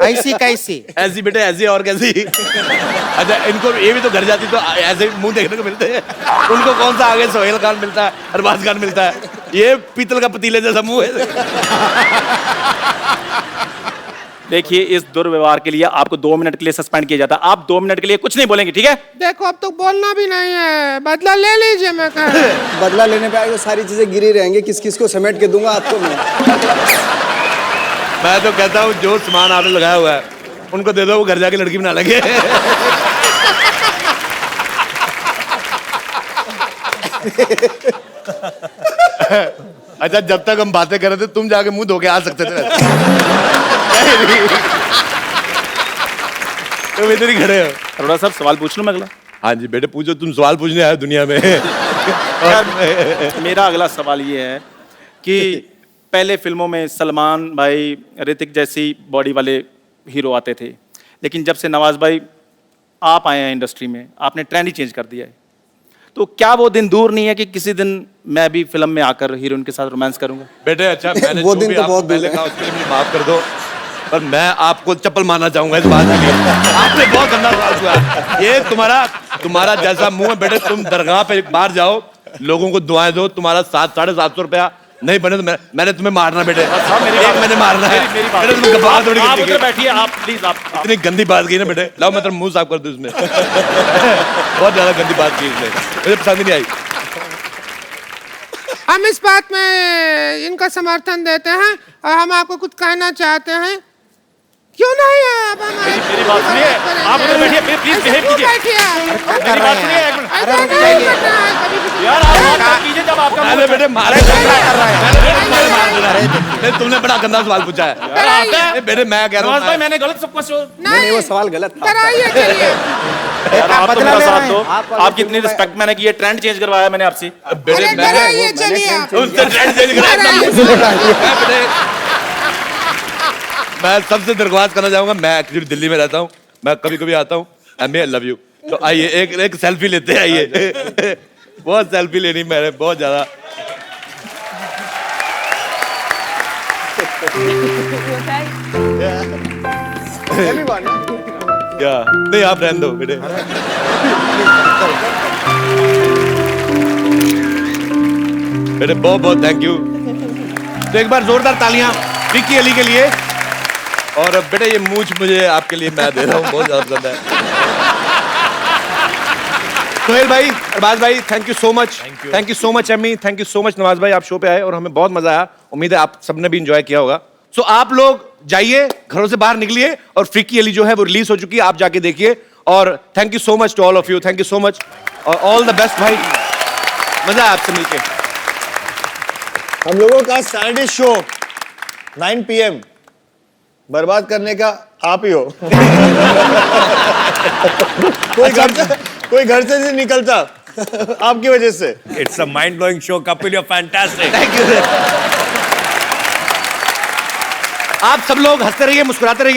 ऐसी कैसी? ऐसी बेटे ऐसी और कैसी। अच्छा, इनको ये भी तो घर जाती तो ऐसे मुंह देखने को मिलते हैं। उनको कौन सा आगे सोहेल खान मिलता है, अरबाज खान मिलता है। ये पीतल का पतीले जैसा मुंह है। देखिए, इस दुर्व्यवहार के लिए आपको 2 मिनट के लिए सस्पेंड किया जाता है। आप 2 मिनट के लिए कुछ नहीं बोलेंगे, ठीक है? देखो अब तो बोलना भी नहीं है, बदला ले लीजिए। मैं कह बदला लेने पे आएगा, सारी चीजें गिरी रहेंगी। किस किस को समेट के दूंगा आपको मैं तो कहता हूँ जो सामान आपने लगाया हुआ है उनको दे दो, वो घर जाके लड़की बना लगे। अच्छा, जब तक हम बातें कर रहे थे तुम जाके मुंह धो के आ सकते थे। तुम इधर ही खड़े हो। अरोड़ा साहब सवाल पूछ लूं मैं अगला? हाँ जी बेटे पूछो, तुम सवाल पूछने आए दुनिया में। मेरा अगला सवाल ये है कि पहले फिल्मों में सलमान भाई, ऋतिक जैसी बॉडी वाले हीरो आते थे, लेकिन जब से नवाज भाई आप आए हैं इंडस्ट्री में, आपने ट्रेंड ही चेंज कर दिया है। तो क्या वो दिन दूर नहीं है कि किसी दिन मैं भी फिल्म में आकर हीरोइन के साथ रोमांस करूंगा? बेटे अच्छा, मैंने वो जो दिन भी तो आपको बहुत पहले दूर कहा उसके लिए मुझे माफ कर दो। पर मैं आपको चप्पल मारना चाहूंगा इस बात के लिए। आपने बहुत गंदा सवाल पूछा। ये तुम्हारा जैसा मुंह है बेटे, तुम दरगाह पे बाहर जाओ, लोगों को दुआएं दो, तुम्हारा 700-750 रुपया नहीं बने तो मैंने तुम्हें मारना बेटे। मैंने मारना है। आप उधर बैठिए, आप प्लीज। आप इतनी गंदी बात की ना बेटे, लाओ मैं तेरा मुंह साफ कर दूं इसमें। बहुत ज्यादा गंदी बात की इसने, मुझे पसंद ही नहीं आई। हम इस बात में इनका समर्थन देते हैं और हम आपको कुछ कहना चाहते हैं। क्यों नहीं आप मेरी बात सुनिए, आप उधर बैठिए, प्लीज बिहेव कीजिए। मेरी बात सुनिए एक मिनट। यार आप बात कीजिए जब आपका अरे बेटे मारे तुमने बड़ा गंदा सवाल पूछा है बेटे। मैं कह रहा हूँ मैंने गलत सब कुछ नहीं वो सवाल गलत था। आप तो मेरा साथ दो। आपकी इतनी रिस्पेक्ट मैंने की है, ट्रेंड चेंज करवाया मैंने आपसे। बेटे मैं सबसे दरख्वास्त करना चाहूंगा, मैं एक्चुअली दिल्ली में रहता हूँ, मैं कभी कभी आता हूँ। I love you. तो आइए एक सेल्फी लेते हैं, आइए। बहुत सेल्फी लेनी मैंने, बहुत ज्यादा। क्या नहीं, आप रहने दो बेटे। बेटे बहुत बहुत थैंक यू। तो एक बार जोरदार तालियां विक्की अली के लिए। और बेटे ये मूछ मुझे आपके लिए मैं दे रहा हूँ, बहुत ज्यादा पसंद है। सोहेल भाई, अरबाज भाई, thank you so much. Thank you so much Amy, thank you so much Nawaz भाई, आप शो पे आए और हमें बहुत मजा आया। उम्मीद है आप सबने भी इंजॉय किया होगा। सो आप लोग जाइए, घरों से बाहर निकलिए और फ्रीकी अली जो है वो रिलीज हो चुकी है, आप जाके देखिए। और thank you so much to all of you, thank you so much और ऑल द बेस्ट भाई। मजा आया आपसे मिलके। हम लोगों का सैटरडे शो 9 PM बर्बाद करने का आप ही हो। कोई घर से नहीं निकलता आपकी वजह से। It's a mind blowing show. Kapil, you are fantastic. Thank you. आप सब लोग हंसते रहिए, मुस्कुराते रहिए।